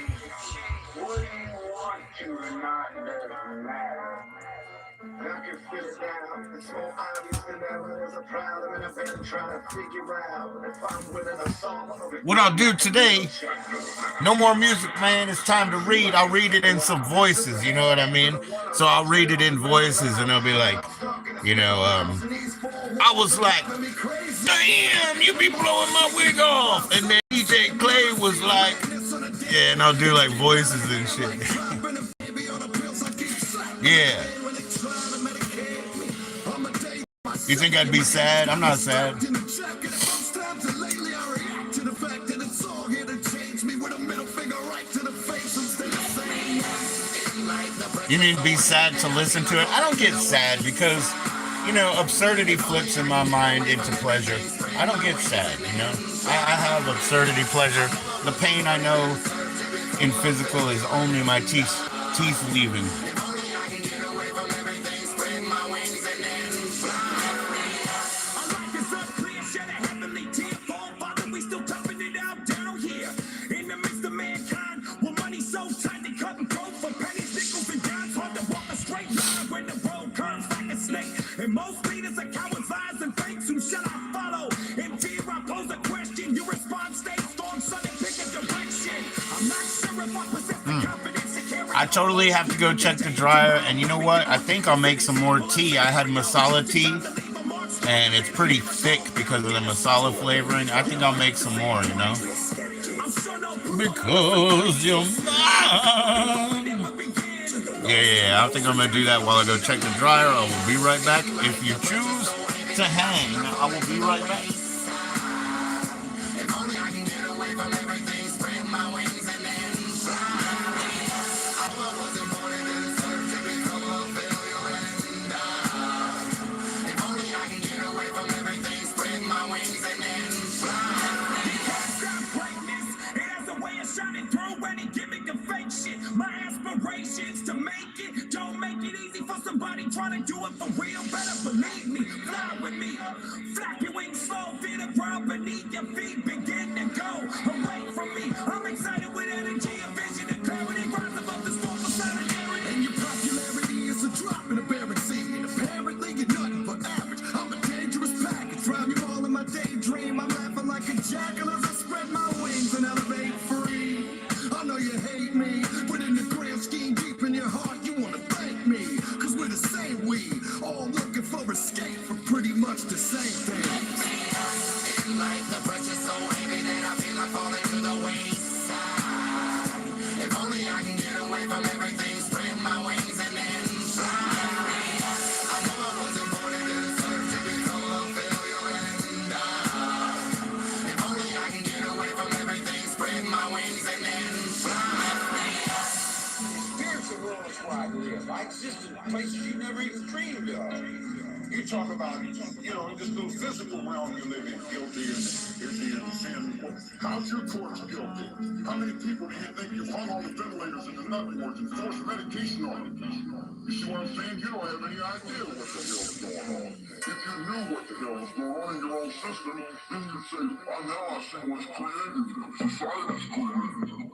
Whether you want to or not doesn't matter. And I can feel it now. It's more obvious than ever. There's a problem and I've been trying to figure out if I'm winning a song. What I'll do today, no more music, man. It's time to read. I'll read it in some voices, you know what I mean? So I'll read it in voices and I'll be like, you know, I was like, damn, you be blowing my wig off. And then DJ Clay was like, yeah, and I'll do like voices and shit. Yeah. You think I'd be sad? I'm not sad. You mean be sad to listen to it? I don't get sad because, you know, absurdity flips in my mind into pleasure. I don't get sad, you know. I have absurdity pleasure. The pain I know in physical is only my teeth leaving. And most leaders are cowards, lies, and fakes who shall I follow. In fear, I pose a question. Your response stays storm, sudden pick a direction. I'm not sure if I possess the confidence to carry. I totally have to go check the dryer, and you know what? I think I'll make some more tea. I had masala tea, and it's pretty thick because of the masala flavoring. I think I'll make some more, you know? Because you're mine. Yeah, I think I'm gonna do that while I go check the dryer. I will be right back. If you choose to hang, I will be right back. If only I can get away from everything, spread my wings and then fly. I wasn't born in this earth to become a failure and die. If only I can get away from everything, spread my wings and then fly. It has a way of shining through any gimmick of fake shit. My aspirations to make it don't make it easy for somebody trying to do it for real. Better believe me, fly with me. Flap your wings slow, feel the ground beneath your feet. Begin to go away from me. I'm excited with energy, a vision, and clarity. Rise above the storm of solidarity. And your popularity is a drop in a barren sea. And apparently you're nothing but average. I'm a dangerous package. Drive you all in my daydream. I'm laughing like a jackal as I spread my wings and elevate free. I know you hate me, but in the grand scheme, deep in your heart, you want to thank me. Cause we're the same, we all looking for escape from pretty much the same thing. In life, the pressure's so heavy that I feel like falling to the wayside. If only I can get away from everything, spread my wings and then fly. I know I wasn't born in this earth to become a failure and die. If only I can get away from everything, spread my wings and then fly. Here's the world is where I live. I exist in places you never even dreamed of. You talk about, this little physical realm you live in. Guilty is the sin. How's your courts guilty? How many people do you think you've hung on the ventilators in the nut wards and forced medication on them? You see what I'm saying? You don't have any idea what the hell is going on. If you knew what the hell was going on in your own system, then you'd say, oh, now I see what's created you. Society's created you.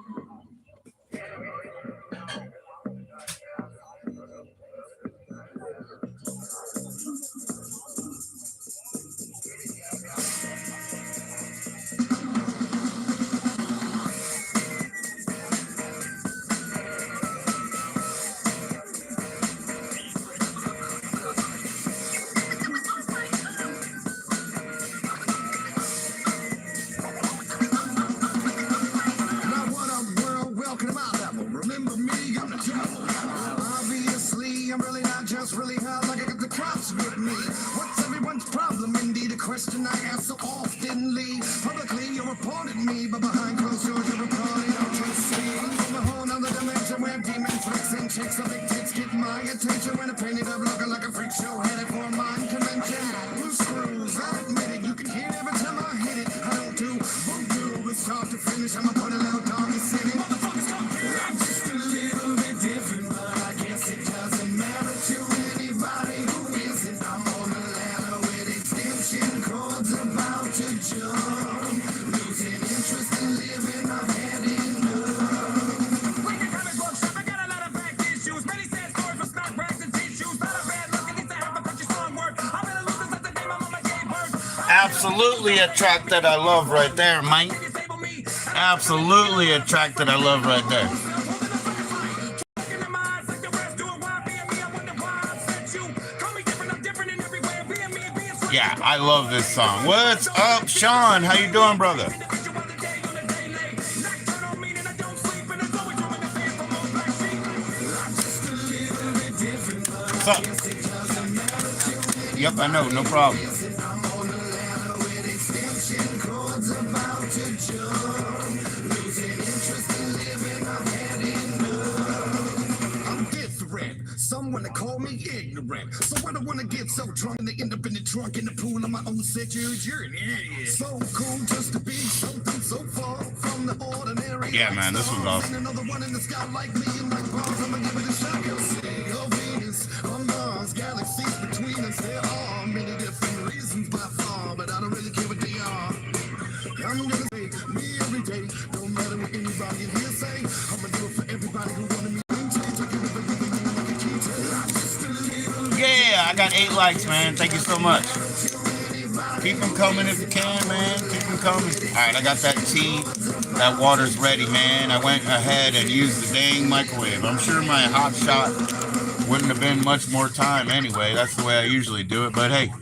Really hard, like I got the cops with me. What's everyone's problem? Indeed, a question I ask so oftenly. Publicly, you reported me, but behind closed doors, you're reporting on from a whole nother dimension where demons flexing chicks of big tits get my attention when I painted up looking like a freak show headed for a mind convention. Loose screws, I admit it. You can hear it every time I hit it. I don't do voodoo. It's hard to finish. I'ma put a little dog in city. Motherfuckers come here. I'm just a little bit different, but I guess it doesn't matter to anybody who isn't. I'm on the ladder with extension cords about to jump. Losing interest in living, I've had enough. Like a comic book shop, I got a lot of back issues. Many sad stories for snot rags and tissues. Not a bad look, at least I have a bunch of strong work. I'm gonna lose this at the day my mama gave birth. Absolutely a track that I love right there, Mike. Absolutely a track that I love right there. Yeah, I love this song. What's up, Sean? How you doing, brother? What's up? Yep, I know, no problem. Someone to call me ignorant. rent. So I don't wanna get so drunk and they end up in the trunk in the pool of my own sexual journey. Yeah. So cool just to be something so far from the ordinary. Yeah, man, this was awesome. Ain't another one in the sky like me and like bars. I'ma give it a shot. You'll see a Venus, a Mars, galaxies between us. There are many different reasons by far, but I don't really care what they are. I'm gonna say me every day, no matter what anybody in here say. I'ma do it for everybody who wanted me. Yeah, I got 8 likes, man. Thank you so much. Keep them coming if you can, man. Keep them coming. All right, I got that tea. That water's ready, man. I went ahead and used the dang microwave. I'm sure my hot shot wouldn't have been much more time anyway. That's the way I usually do it. But hey,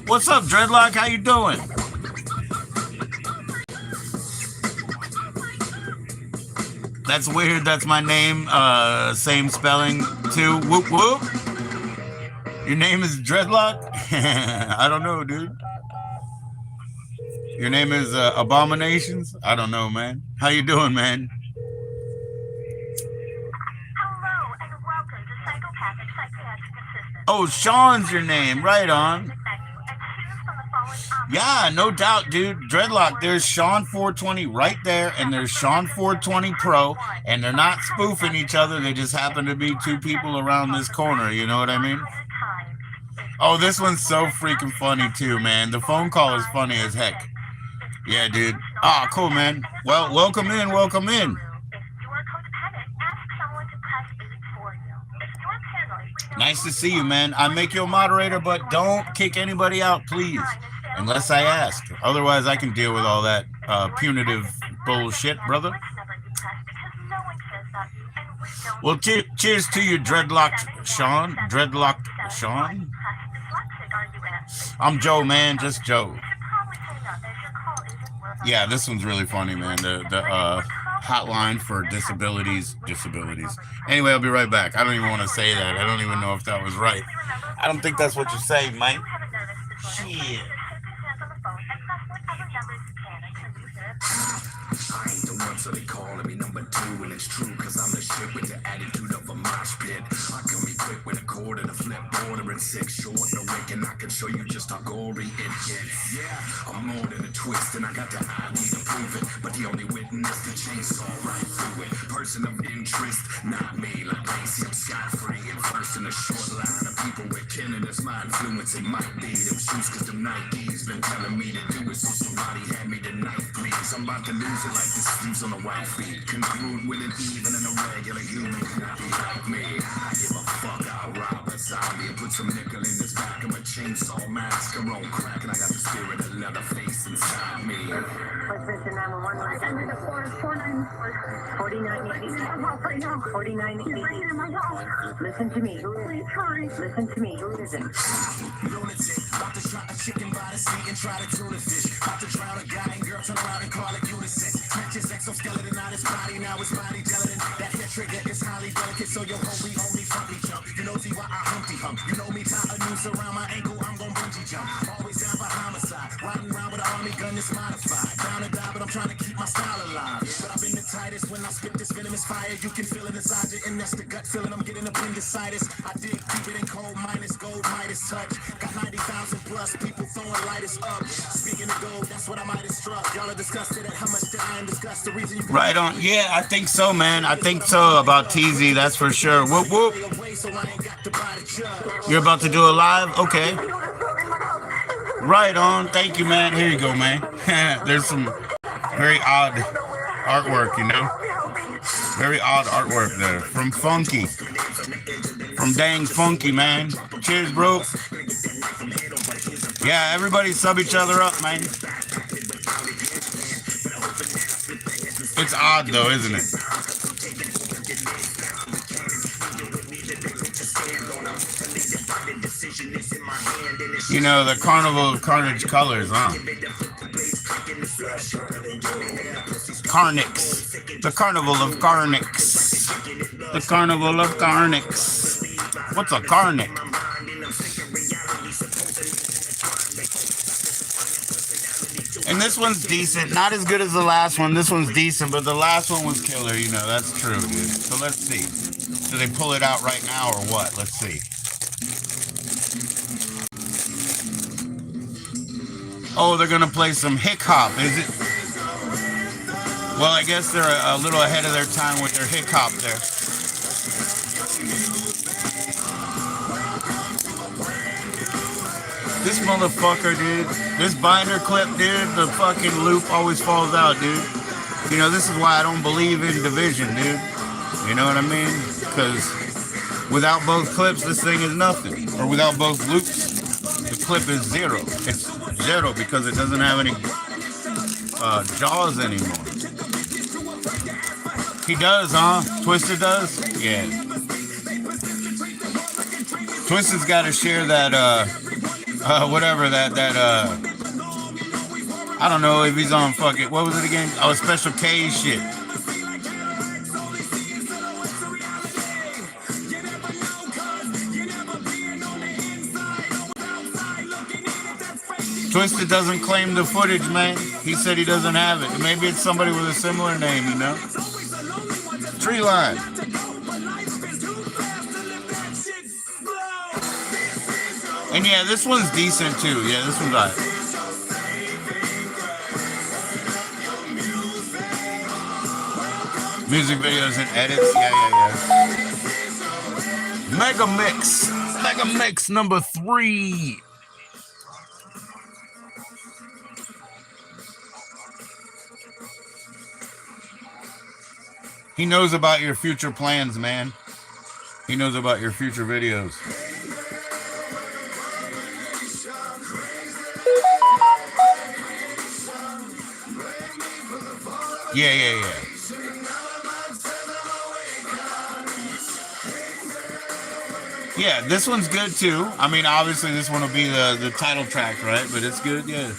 what's up, Dreadlock? How you doing? That's weird. That's my name. Same spelling too. Whoop whoop. Your name is Dreadlock? I don't know, dude. Your name is Abominations? I don't know, man. How you doing, man? Hello and welcome to Psychopathic Psychiatric Assistant. Oh, Sean's your name. Right on. Yeah, no doubt, dude. Dreadlock, there's Sean 420 right there, and there's Sean 420 Pro, and they're not spoofing each other. They just happen to be 2 people around this corner. You know what I mean? Oh, this one's so freaking funny, too, man. The phone call is funny as heck. Yeah, dude. Ah, cool, man. Well, welcome in. Welcome in. Nice to see you, man. I make you a moderator, but don't kick anybody out, please. Unless I ask. Otherwise, I can deal with all that punitive bullshit, brother. Well, cheers to you, Dreadlock Sean. Dreadlock Sean. I'm Joe, man. Just Joe. Yeah, this one's really funny, man. The hotline for disabilities. Anyway, I'll be right back. I don't even want to say that. I don't even know if that was right. I don't think that's what you say, mate. Shit. I ain't the one, so they calling me number 2, and it's true, cause I'm the shit with the attitude of a mosh pit. I come equipped with a cord and a flip border and 6 short, no wick, and I can show you just how gory it gets. Yeah, I'm more than a twist, and I got the ID to prove it, but the only witness, the chainsaw right through it. Person of interest, not me, like Casey, I'm scot-free, and first in a short line of people we're killing is my influence. It might be them shoes, cause them Nikes been telling me to do it, so somebody had me the knife, please. I'm about to lose it like this sleeves on a white feet. Congruent with an even and a regular human cannot be like me. I give a fuck, I'll rob a zombie and put some nickel in this back of a chainsaw mask. I'm on crack and I got the spirit of leather face inside me. What's this in 911 right now? 4980. Listen to me. Listen to me. Who is it? Lunatic, about to try a chicken by the sea and try to tuna fish. About to drown a guy and girl, turn around and call it unison. Snatch his exoskeleton out his body, now his body gelatin. That hair trigger is highly delicate, so yo homie, funky jump. You know see why I humpty hump. You know me, tie a noose around my ankle, I'm gon' bungee jump. Always down for homicide, riding around with an army gun that's modified. Down to die, but I'm trying to keep my style alive. But I've been the tightest when I spit this venomous fire. You can feel it inside you, and that's the gut feeling. I'm getting appendicitis. I dig deep it in cold, minus gold, Midas touch. Got 90,000 plus people throwing lighters up. Speaking of gold, that's what I might have struck. Y'all are disgusted at how much that I am disgusted. The reason you Right on. Yeah, I think so, man. I think so about TZ, that's for sure. Whoop, whoop. You're about to do a live? Okay. Right on. Thank you, man. Here you go, man. There's some very odd artwork, you know? Very odd artwork there. From Funky. From dang Funky, man. Cheers, bro. Yeah, everybody sub each other up, man. It's odd, though, isn't it? You know, the Carnival of Carnage colors, huh? Carnix. The Carnival of Carnix. The Carnival of Carnix. What's a Carnix? And this one's decent. Not as good as the last one. This one's decent, but the last one was killer. You know, that's true, dude. So let's see. Do they pull it out right now or what? Let's see. Oh, they're gonna play some hip hop, is it? Well, I guess they're a little ahead of their time with their hip hop there. This motherfucker, dude. This binder clip, dude. The fucking loop always falls out, dude. You know, this is why I don't believe in division, dude. You know what I mean? Because without both clips, this thing is nothing. Or without both loops, the clip is zero. It's zero because it doesn't have any jaws anymore. He does, huh? Twisted does? Yeah. Twisted's got to share that, whatever, I don't know if he's on fucking, what was it again? Oh, Special K shit. Twisted doesn't claim the footage, man. He said he doesn't have it. Maybe it's somebody with a similar name, you know? Tree line. And yeah, this one's decent too. Yeah, this one's all right. Music videos and edits. Yeah. Mega Mix. Mega Mix number 3. He knows about your future plans, man. He knows about your future videos. Yeah. Yeah, this one's good too. I mean, obviously this one will be the title track, right? But it's good, yeah.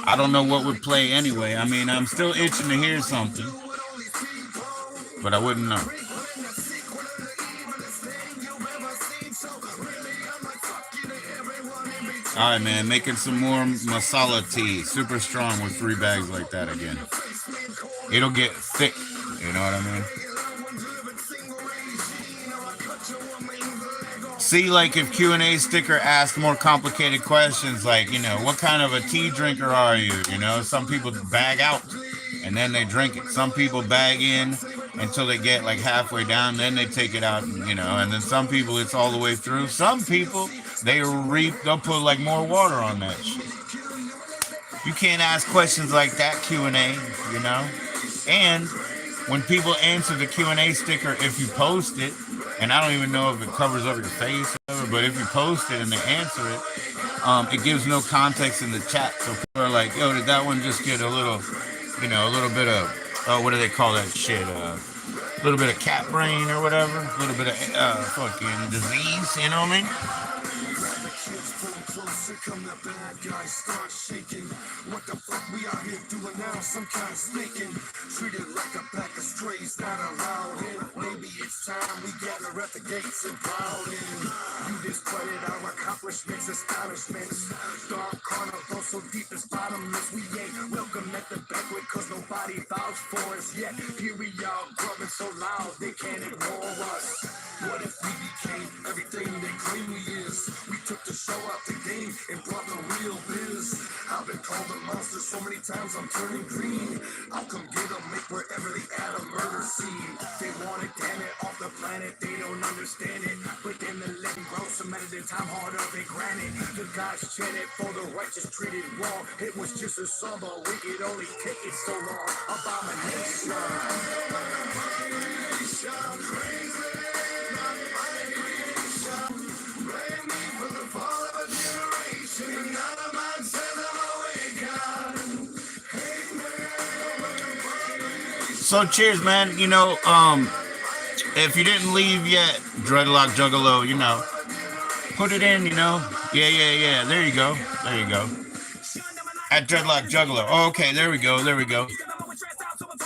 I don't know what would play anyway. I mean, I'm still itching to hear something, but I wouldn't know. All right, man, making some more masala tea. Super strong with 3 bags like that again. It'll get thick, you know what I mean? See, like if Q&A sticker asked more complicated questions, like, you know, what kind of a tea drinker are you? You know, some people bag out and then they drink it. Some people bag in until they get like halfway down, then they take it out, you know, and then some people it's all the way through. Some people, they'll put like more water on that shit. You can't ask questions like that, Q&A, you know? And when people answer the Q&A sticker, if you post it, and I don't even know if it covers up your face or whatever, but if you post it and they answer it, it gives no context in the chat. So people are like, yo, did that one just get a little, you know, a little bit of, what do they call that shit? A little bit of cat brain or whatever, a little bit of fucking disease, you know what I mean? Come the bad guys start shaking. What the fuck we out here doing now? Some kind of snaking. Treated like a pack of strays, not allowed in. Maybe it's time we gather at the gates and proud in. You discredit our accomplishments, astonishments. Dark carnival so deep it's bottomless. We ain't welcome at the banquet cause nobody vouched for us yet. Here we are grubbing so loud they can't ignore us. What if we became everything they claim we is? We took the show out the game and brought the real biz. I've been called a monster so many times I'm turning green. I'll come get them, make wherever they at a murder scene. They want it, damn it, off the planet, they don't understand it. But then the letting grow cemented in time harder than granite. The gods chanted for the righteous treated wrong. It was just a song, but we could only take it so long. Abomination. Crazy. So cheers, man. You know, if you didn't leave yet, Dreadlock Juggalo, you know, put it in, you know. Yeah. There you go. At Dreadlock Juggalo. Oh, okay, there we go.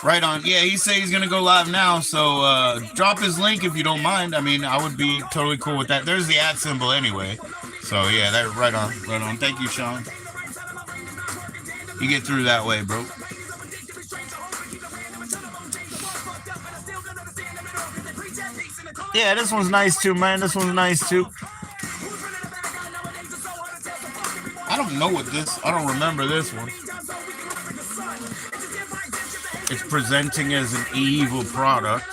Right on. Yeah, he said he's gonna go live now, so drop his link if you don't mind. I mean, I would be totally cool with that. There's the @ symbol anyway. So yeah, that right on. Thank you, Sean. You get through that way, bro. Yeah, this one's nice too, man. This one's nice too. I don't know what this. I don't remember this one. It's presenting as an evil product.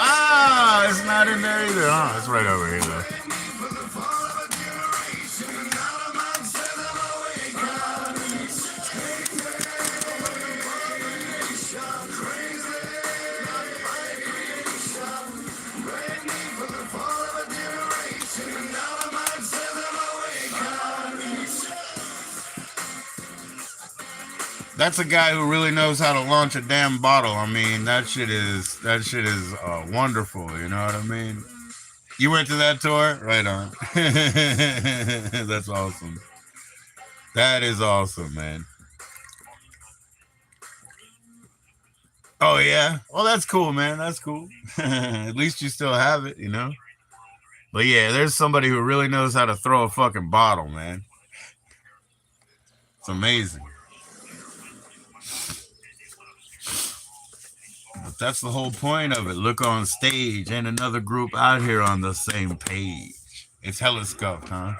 Ah, it's not in there either. Oh, it's right over here though. That's a guy who really knows how to launch a damn bottle. I mean, that shit is wonderful. You know what I mean? You went to that tour? Right on. That's awesome. That is awesome, man. Oh yeah. Well, that's cool, man. That's cool. At least you still have it, you know. But yeah, there's somebody who really knows how to throw a fucking bottle, man. It's amazing. But that's the whole point of it. Look on stage and another group out here on the same page. It's hella scuffed, huh?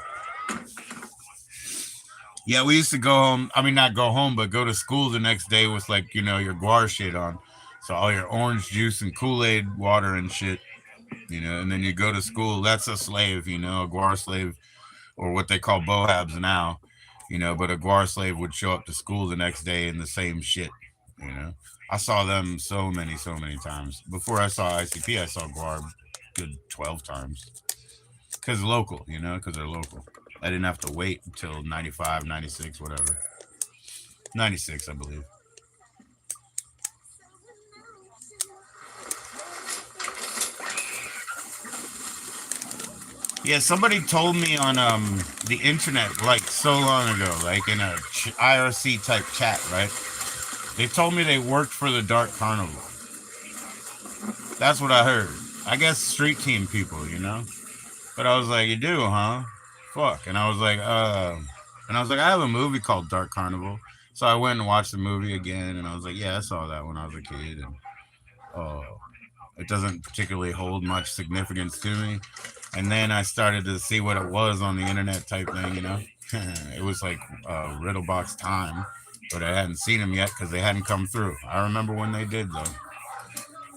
Yeah, we used to go home. I mean, not go home, but go to school the next day with, like, you know, your guar shit on. So all your orange juice and Kool-Aid water and shit, you know, and then you go to school. That's a slave, you know, a guar slave, or what they call bohabs now, you know, but a guar slave would show up to school the next day in the same shit, you know. I saw them so many times. Before I saw ICP, I saw guar good 12 times. Because local, you know, because they're local. I didn't have to wait until 95, 96, whatever. 96, I believe. Yeah, somebody told me on the internet like so long ago, like in a IRC type chat, right? They told me they worked for the Dark Carnival. That's what I heard. I guess street team people, you know? But I was like, you do, huh? Fuck. And I was like, I have a movie called Dark Carnival. So I went and watched the movie again, and I was like, yeah, I saw that when I was a kid. And it doesn't particularly hold much significance to me. And then I started to see what it was on the internet type thing, you know? It was like Riddlebox Time, but I hadn't seen them yet because they hadn't come through. I remember when they did, though.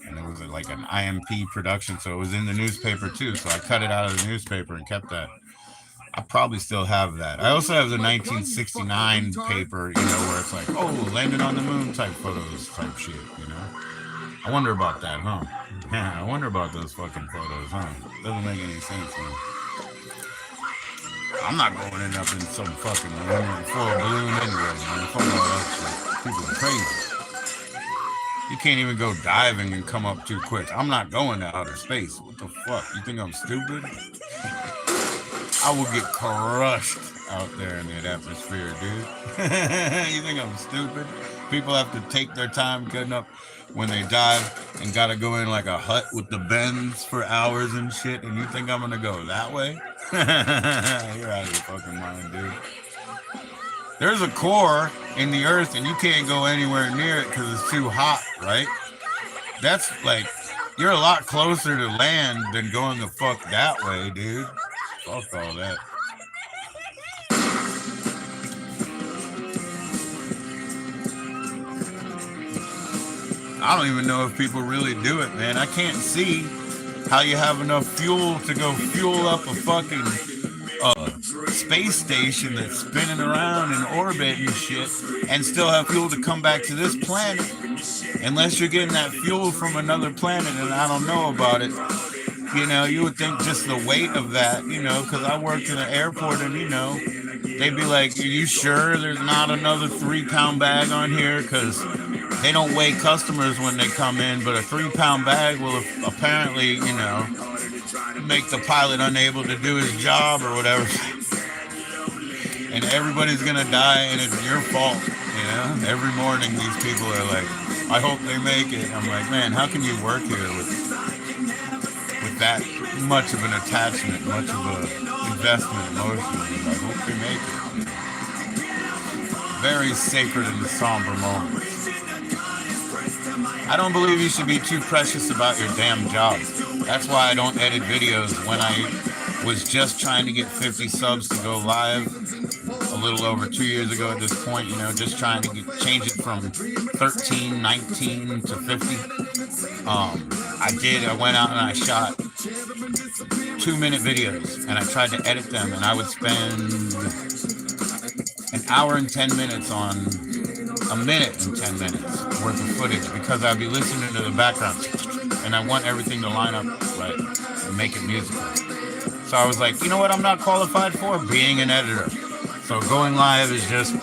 And it was like an IMP production, so it was in the newspaper, too. So I cut it out of the newspaper and kept that. I probably still have that. I also have the 1969 paper, you know, where it's like, oh, landing on the moon type photos type shit, you know? I wonder about that, huh? Yeah, I wonder about those fucking photos, huh? Doesn't make any sense, man. I'm not going in up in some fucking full balloon anyway, man. Fuck all that shit. People are crazy. You can't even go diving and come up too quick. I'm not going to outer space. What the fuck? You think I'm stupid? I will get crushed out there in that atmosphere, dude. You think I'm stupid? People have to take their time getting up when they dive and gotta go in like a hut with the bends for hours and shit, and you think I'm gonna go that way? You're out of your fucking mind, dude. There's a core in the earth and you can't go anywhere near it because it's too hot, right? That's like, you're a lot closer to land than going the fuck that way, dude. Fuck all that. I don't even know if people really do it, man. I can't see how you have enough fuel to go fuel up a fucking space station that's spinning around in orbit and shit and still have fuel to come back to this planet unless you're getting that fuel from another planet, and I don't know about it. You know, you would think just the weight of that, you know, because I worked in an airport and, you know, they'd be like, are you sure there's not another 3-pound bag on here? Because they don't weigh customers when they come in, but a 3-pound bag will apparently, you know, make the pilot unable to do his job or whatever. And everybody's going to die and it's your fault, you know? Every morning these people are like, I hope they make it. I'm like, man, how can you work here with that much of an attachment, much of a investment emotionally? I hope they make it. Very sacred and somber moment. I don't believe you should be too precious about your damn job. That's why I don't edit videos. When I was just trying to get 50 subs to go live a little over 2 years ago at this point, you know, just trying to change it from 13, 19 to 50. I went out and I shot 2-minute videos and I tried to edit them, and I would spend an hour and 10 minutes on a minute and 10 minutes worth of footage because I'd be listening to the background and I want everything to line up right and make it musical. So I was like, you know what I'm not qualified for? Being an editor. So going live is just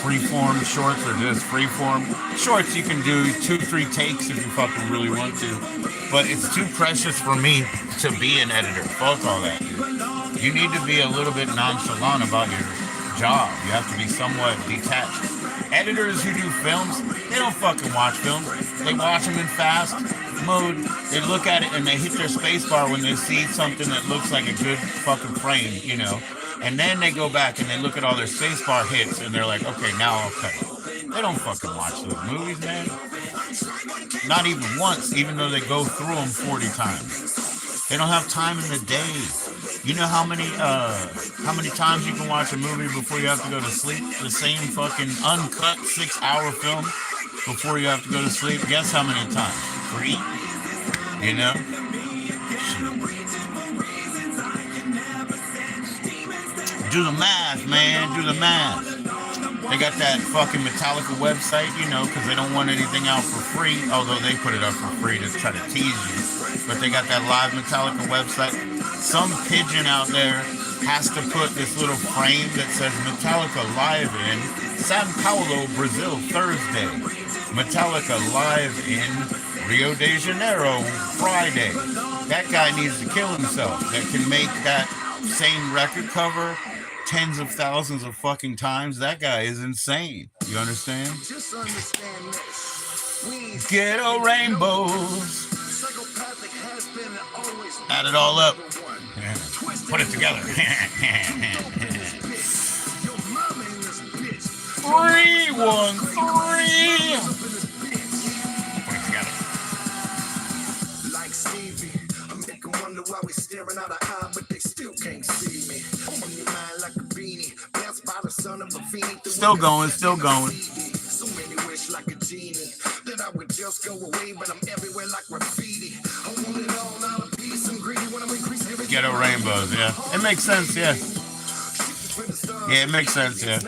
freeform shorts, or just freeform shorts. You can do 2-3 takes if you fucking really want to, but it's too precious for me to be an editor. Fuck all that, dude. You need to be a little bit nonchalant about your job. You have to be somewhat detached. Editors who do films, they don't fucking watch films. They watch them in fast mode. They look at it and they hit their space bar when they see something that looks like a good fucking frame, you know. And then they go back and they look at all their spacebar hits and they're like, okay, now I'll cut it. They don't fucking watch those movies, man. Not even once, even though they go through them 40 times. They don't have time in the day. You know how many times you can watch a movie before you have to go to sleep? The same fucking uncut 6-hour film before you have to go to sleep. Guess how many times? 3? You know? Do the math, man. Do the math. They got that fucking Metallica website, you know, because they don't want anything out for free, although they put it up for free to try to tease you. But they got that live Metallica website. Some pigeon out there has to put this little frame that says Metallica live in Sao Paulo, Brazil, Thursday. Metallica live in Rio de Janeiro, Friday. That guy needs to kill himself. That can make that same record cover tens of thousands of fucking times. That guy is insane. You understand? Just understand this. Ghetto rainbows. Psychopathic has been and always Add it all up. Yeah. Put it together. your mama in this bitch. 313. Put it together. Like Stevie, I make 'em wonder why we staring out of eye, but they still can't see me. On your mind like a beanie, blessed by the son of a fiend. Still going, still going. So many wish like a genie that I would just go away, but I'm everywhere like graffiti. I want it all out of peace. I'm greedy when I'm increasing. Ghetto rainbows, yeah. It makes sense, yeah. Yeah, it makes sense, yeah.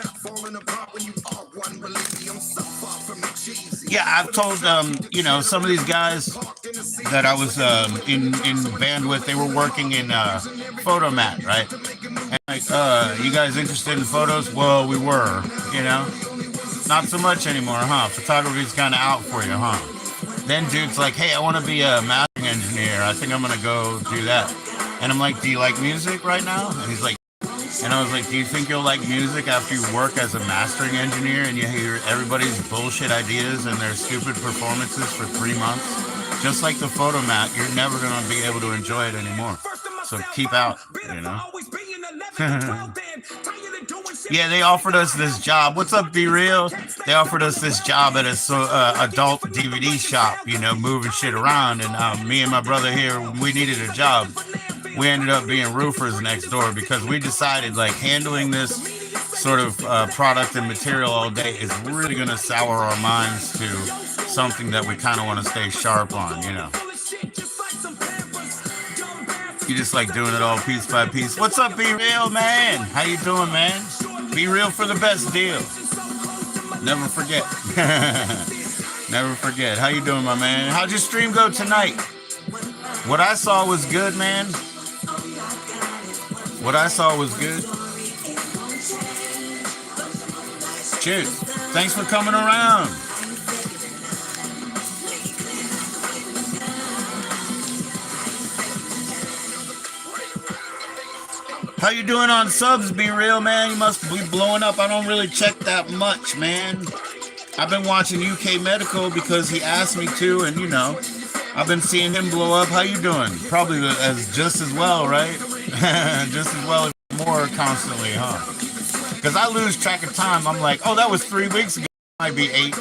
Yeah, I've told you know, some of these guys that I was in band with, they were working in Photomat, right? And like, you guys interested in photos? Well, we were, you know. Not so much anymore, huh? Photography's kind of out for you, huh? Then dude's like, hey, I want to be a mastering engineer. I think I'm gonna go do that. And I'm like, do you like music right now? And he's like, and I was like, do you think you'll like music after you work as a mastering engineer and you hear everybody's bullshit ideas and their stupid performances for 3 months? Just like the Photomat, you're never going to be able to enjoy it anymore. So keep out, you know? Yeah, they offered us this job. What's up, Be Real? They offered us this job at a adult DVD shop, you know, moving shit around. And me and my brother here, we needed a job. We ended up being roofers next door because we decided like handling this sort of product and material all day is really going to sour our minds to something that we kind of want to stay sharp on, you know. You just like doing it all piece by piece. What's up, Be Real, man? How you doing, man? Be real for the best deal. Never forget. Never forget. How you doing, my man? How'd your stream go tonight? What I saw was good, man. What I saw was good. Cheers. Thanks for coming around. How you doing on subs, Be Real, man? You must be blowing up. I don't really check that much, man. I've been watching UK Medical because he asked me to, and you know, I've been seeing him blow up. How you doing? Probably as just as well, right? Just as well, if more constantly, huh? Because I lose track of time. I'm like, oh, that was 3 weeks ago. Might be 8.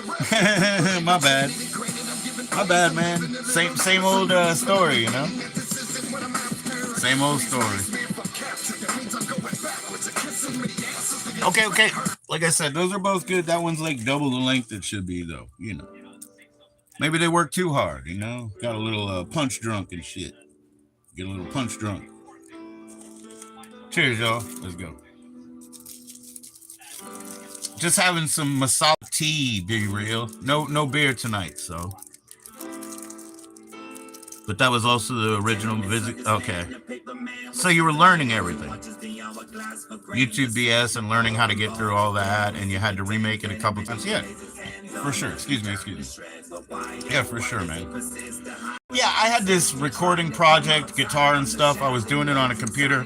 My bad. My bad, man. Same old story, you know. Same old story. Okay. Like I said, those are both good. That one's like double the length it should be, though. You know. Maybe they work too hard, you know. Got a little punch drunk and shit. Get a little punch drunk. Cheers, y'all. Let's go. Just having some masala tea, be real. No beer tonight, so. But that was also the original visit. Okay. So you were learning everything. YouTube BS and learning how to get through all that, and you had to remake it a couple times. Yeah, for sure. Excuse me. Yeah, for sure, man. Yeah, I had this recording project, guitar and stuff. I was doing it on a computer.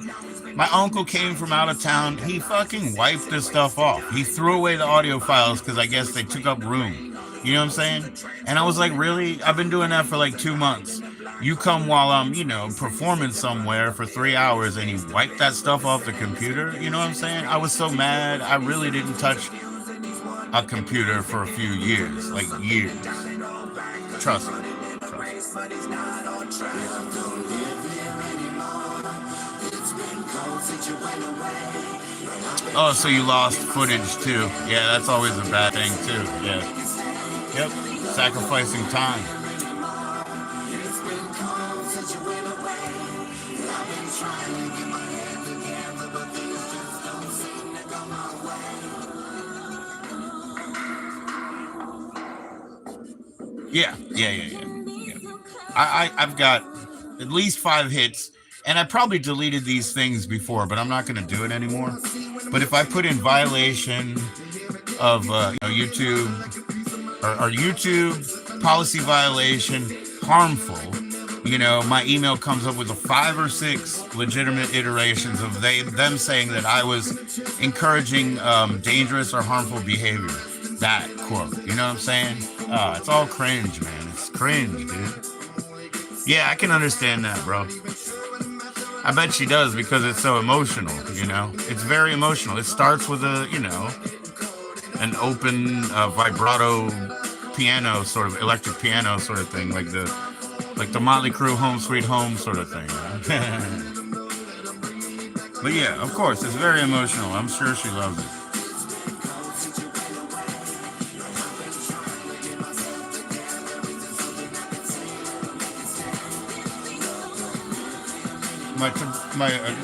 My uncle came from out of town. He fucking wiped this stuff off. He threw away the audio files because I guess they took up room. You know what I'm saying? And I was like, really? I've been doing that for like 2 months. You come while I'm, you know, performing somewhere for 3 hours and you wipe that stuff off the computer. You know what I'm saying? I was so mad. I really didn't touch a computer for a few years, like years. Trust me. Oh, so you lost footage too. Yeah, that's always a bad thing too. Yeah. Yep. Sacrificing time. Yeah. I've got at least 5 hits, and I probably deleted these things before, but I'm not going to do it anymore. But if I put in violation of YouTube or YouTube policy violation, harmful, you know, my email comes up with 5 or 6 legitimate iterations of them saying that I was encouraging dangerous or harmful behavior. That quote, you know what I'm saying? It's all cringe, man. It's cringe, dude. Yeah, I can understand that, bro. I bet she does because it's so emotional, you know? It's very emotional. It starts with an open vibrato piano, sort of electric piano sort of thing, like the Motley Crue Home Sweet Home sort of thing. But yeah, of course, it's very emotional. I'm sure she loves it.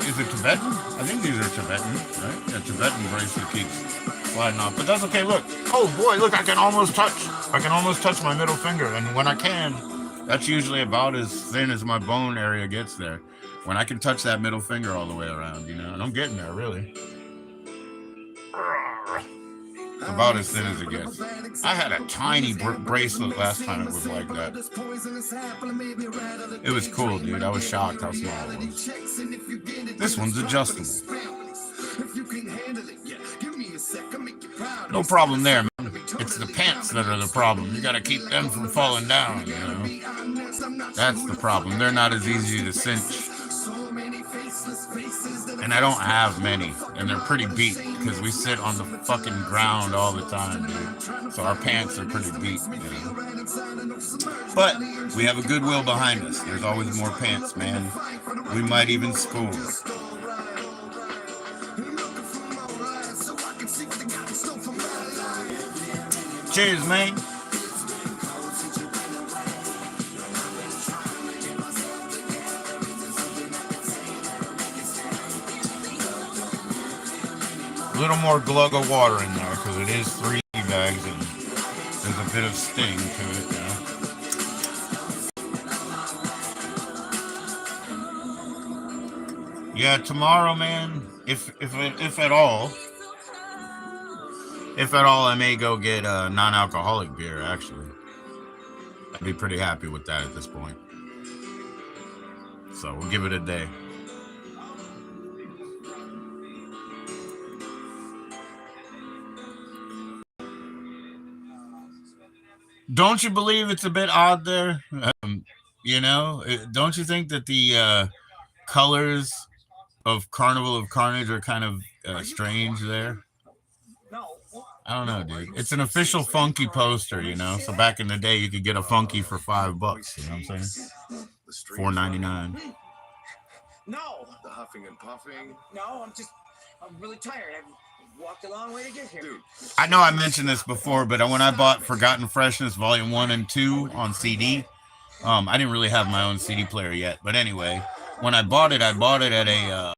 Is it Tibetan? I think these are Tibetan, right? Yeah, Tibetan bracelet keeps sliding off. But that's okay, look. Oh boy, look, I can almost touch my middle finger. And when I can, that's usually about as thin as my bone area gets there. When I can touch that middle finger all the way around, you know, and I'm getting there, really. About as thin as it gets. I had a tiny bracelet last time it was like that. It was cool, dude. I was shocked how small it was. This one's adjustable. No problem there, man. It's the pants that are the problem. You gotta keep them from falling down, you know. That's the problem. They're not as easy to cinch. And I don't have many, and they're pretty beat because we sit on the fucking ground all the time, dude. So our pants are pretty beat, you know. But we have a goodwill behind us. There's always more pants, man. We might even score. Cheers, man. A little more glug of water in there because it is 3 bags and there's a bit of sting to it, you know. Yeah, tomorrow, man, if at all, I may go get a non-alcoholic beer, actually. I'd be pretty happy with that at this point. So we'll give it a day. Don't you believe it's a bit odd there? You know, don't you think that the colors of Carnival of Carnage are kind of strange there? I don't know, dude. It's an official funky poster, you know. So back in the day, you could get a funky for $5. You know what I'm saying? $4.99. No. The huffing and puffing. No, I'm really tired. I've walked a long way to get here. Dude. I know I mentioned this before, but when I bought Forgotten Freshness Volume 1 and 2 on CD, I didn't really have my own CD player yet. But anyway, when I bought it at a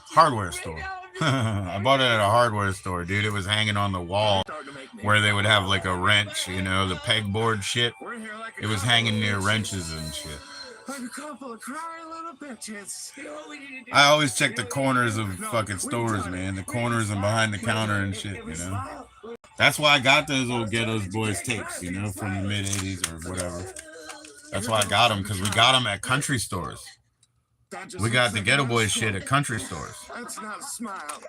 hardware store. I bought it at a hardware store, dude. It was hanging on the wall where they would have like a wrench, you know, the pegboard shit. It was hanging near wrenches and shit. Like a couple of crying little bitches. I always check the corners of fucking stores, man. The corners and behind the counter and shit, you know. That's why I got those old Ghetto's Boys tapes, you know, from the mid 80s or whatever. That's why I got them, because we got them at country stores. We got the Ghetto Boys shit at country stores. That's not a smile.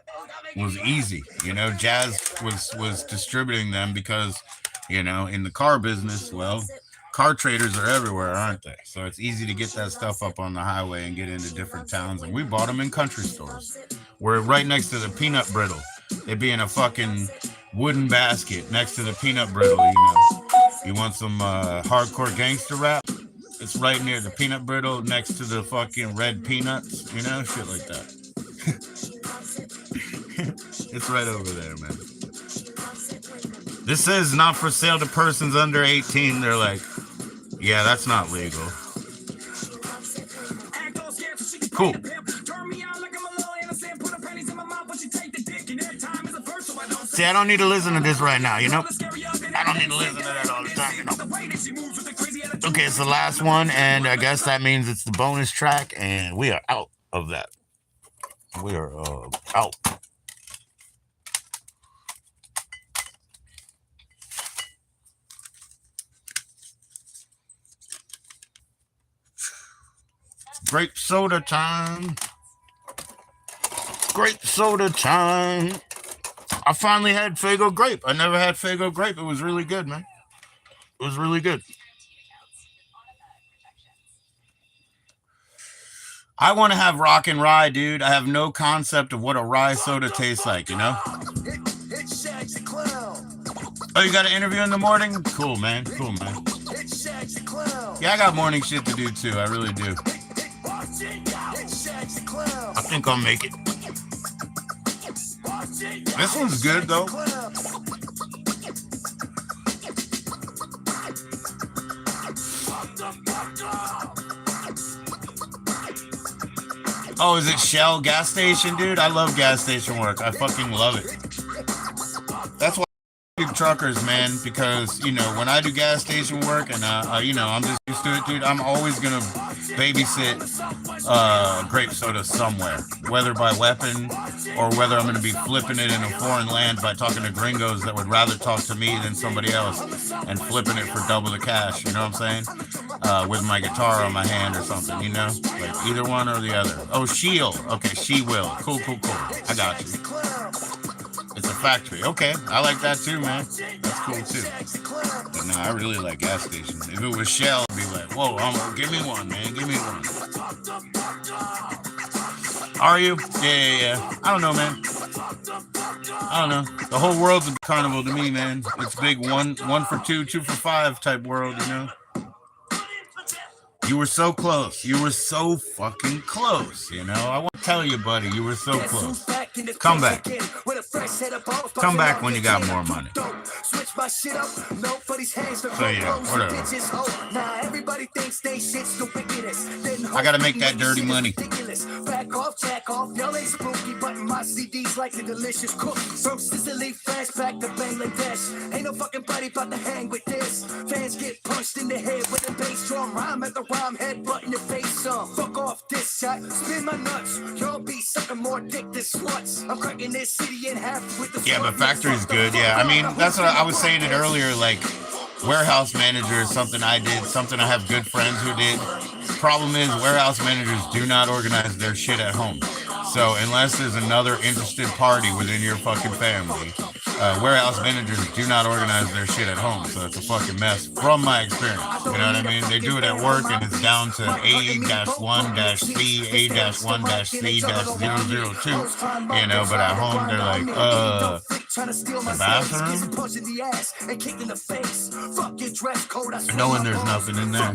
It was easy, you know. Jazz was distributing them because, you know, in the car business, well, car traders are everywhere, aren't they? So it's easy to get that stuff up on the highway and get into different towns. And we bought them in country stores. We're right next to the peanut brittle. It'd be in a fucking wooden basket next to the peanut brittle, you know. You want some hardcore gangster rap? It's right near the peanut brittle next to the fucking red peanuts, you know, shit like that. It's right over there, man. This says not for sale to persons under 18. They're like, yeah, that's not legal. Cool. See, I don't need to listen to this right now, you know? I don't need to listen to that all the time, you know? Okay, it's the last one, and I guess that means it's the bonus track, and we are out of that. We are out. Grape soda time. Grape soda time. I finally had Faygo grape. I never had Faygo grape. It was really good, man. It was really good. I want to have rock and rye, dude. I have no concept of what a rye soda tastes like, you know? Oh, you got an interview in the morning? Cool, man. Cool, man. Yeah, I got morning shit to do, too. I really do. I think I'll make it. This one's good, though. Oh, is it Shell gas station, dude? I love gas station work. I fucking love it. That's why I do truckers, man, because, you know, when I do gas station work and, you know, I'm just used to it, dude, I'm always going to babysit grape soda somewhere, whether by weapon or whether I'm going to be flipping it in a foreign land by talking to gringos that would rather talk to me than somebody else and flipping it for double the cash, you know what I'm saying? With my guitar on my hand or something, you know? Like either one or the other. Oh, she'll. Okay, she will. Cool, cool, cool. I got you. It's a factory. Okay, I like that too, man. That's cool too. But no, I really like gas stations. If it was Shell, I'd be like, whoa, give me one, man. Give me one. Are you? Yeah. I don't know, man. I don't know. The whole world's a carnival to me, man. It's big one for two, 2 for 5 type world, you know? You were so close. You were so fucking close, you know? I want to tell you, buddy, you were so close. Come back. Come back when you got more money. So yeah, whatever. I gotta make that dirty money. Back off, jack off. Y'all ain't spooky, but my CDs like the delicious cook. From Sicily, fast back to Bangladesh. Ain't no fucking buddy about to hang with this. Fans get punched in the head with a bass drum. Rhyme at the rhyme, head button your face on. Fuck off this shot, spin my nuts. Y'all be sucking more dick than sluts. I'm cracking this city in half with the. Yeah, but factory's good. Yeah, I mean that's what I was saying it earlier. Like warehouse manager is something I did. Something I have good friends who did. Problem is, warehouse managers do not organize their shit at home. So unless there's another interested party within your fucking family, warehouse managers do not organize their shit at home, so it's a fucking mess from my experience. You know what I mean? They do it at work, and it's down to A-1-C, A-1-C-002. You know, but at home they're like, the bathroom? Knowing there's nothing in there.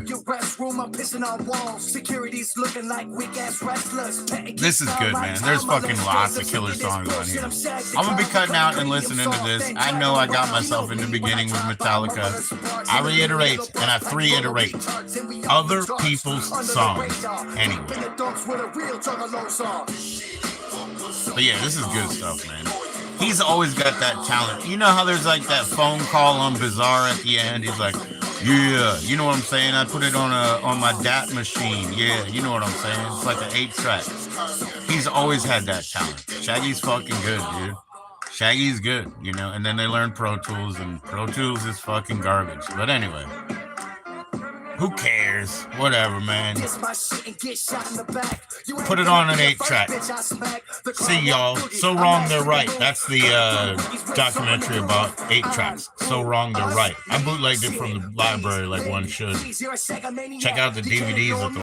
This is good, man. There's fucking lots of killer songs on here. I'm gonna be cutting out and listening to this. I know I got myself in the beginning with Metallica. I reiterate and I reiterate other people's songs anyway. But yeah, this is good stuff, man. He's always got that talent. You know how there's like that phone call on Bizarre at the end? He's like, yeah, you know what I'm saying? I put it on my DAT machine. Yeah, you know what I'm saying? It's like an 8-track. He's always had that talent. Shaggy's fucking good, dude. Shaggy's good, you know? And then they learn Pro Tools, and Pro Tools is fucking garbage. But anyway. Who cares? Whatever, man. Put it on an 8-track. See, y'all. So Wrong They're Right. That's the documentary about 8-tracks. So Wrong They're Right. I bootlegged it from the library like one should. Check out the DVDs at the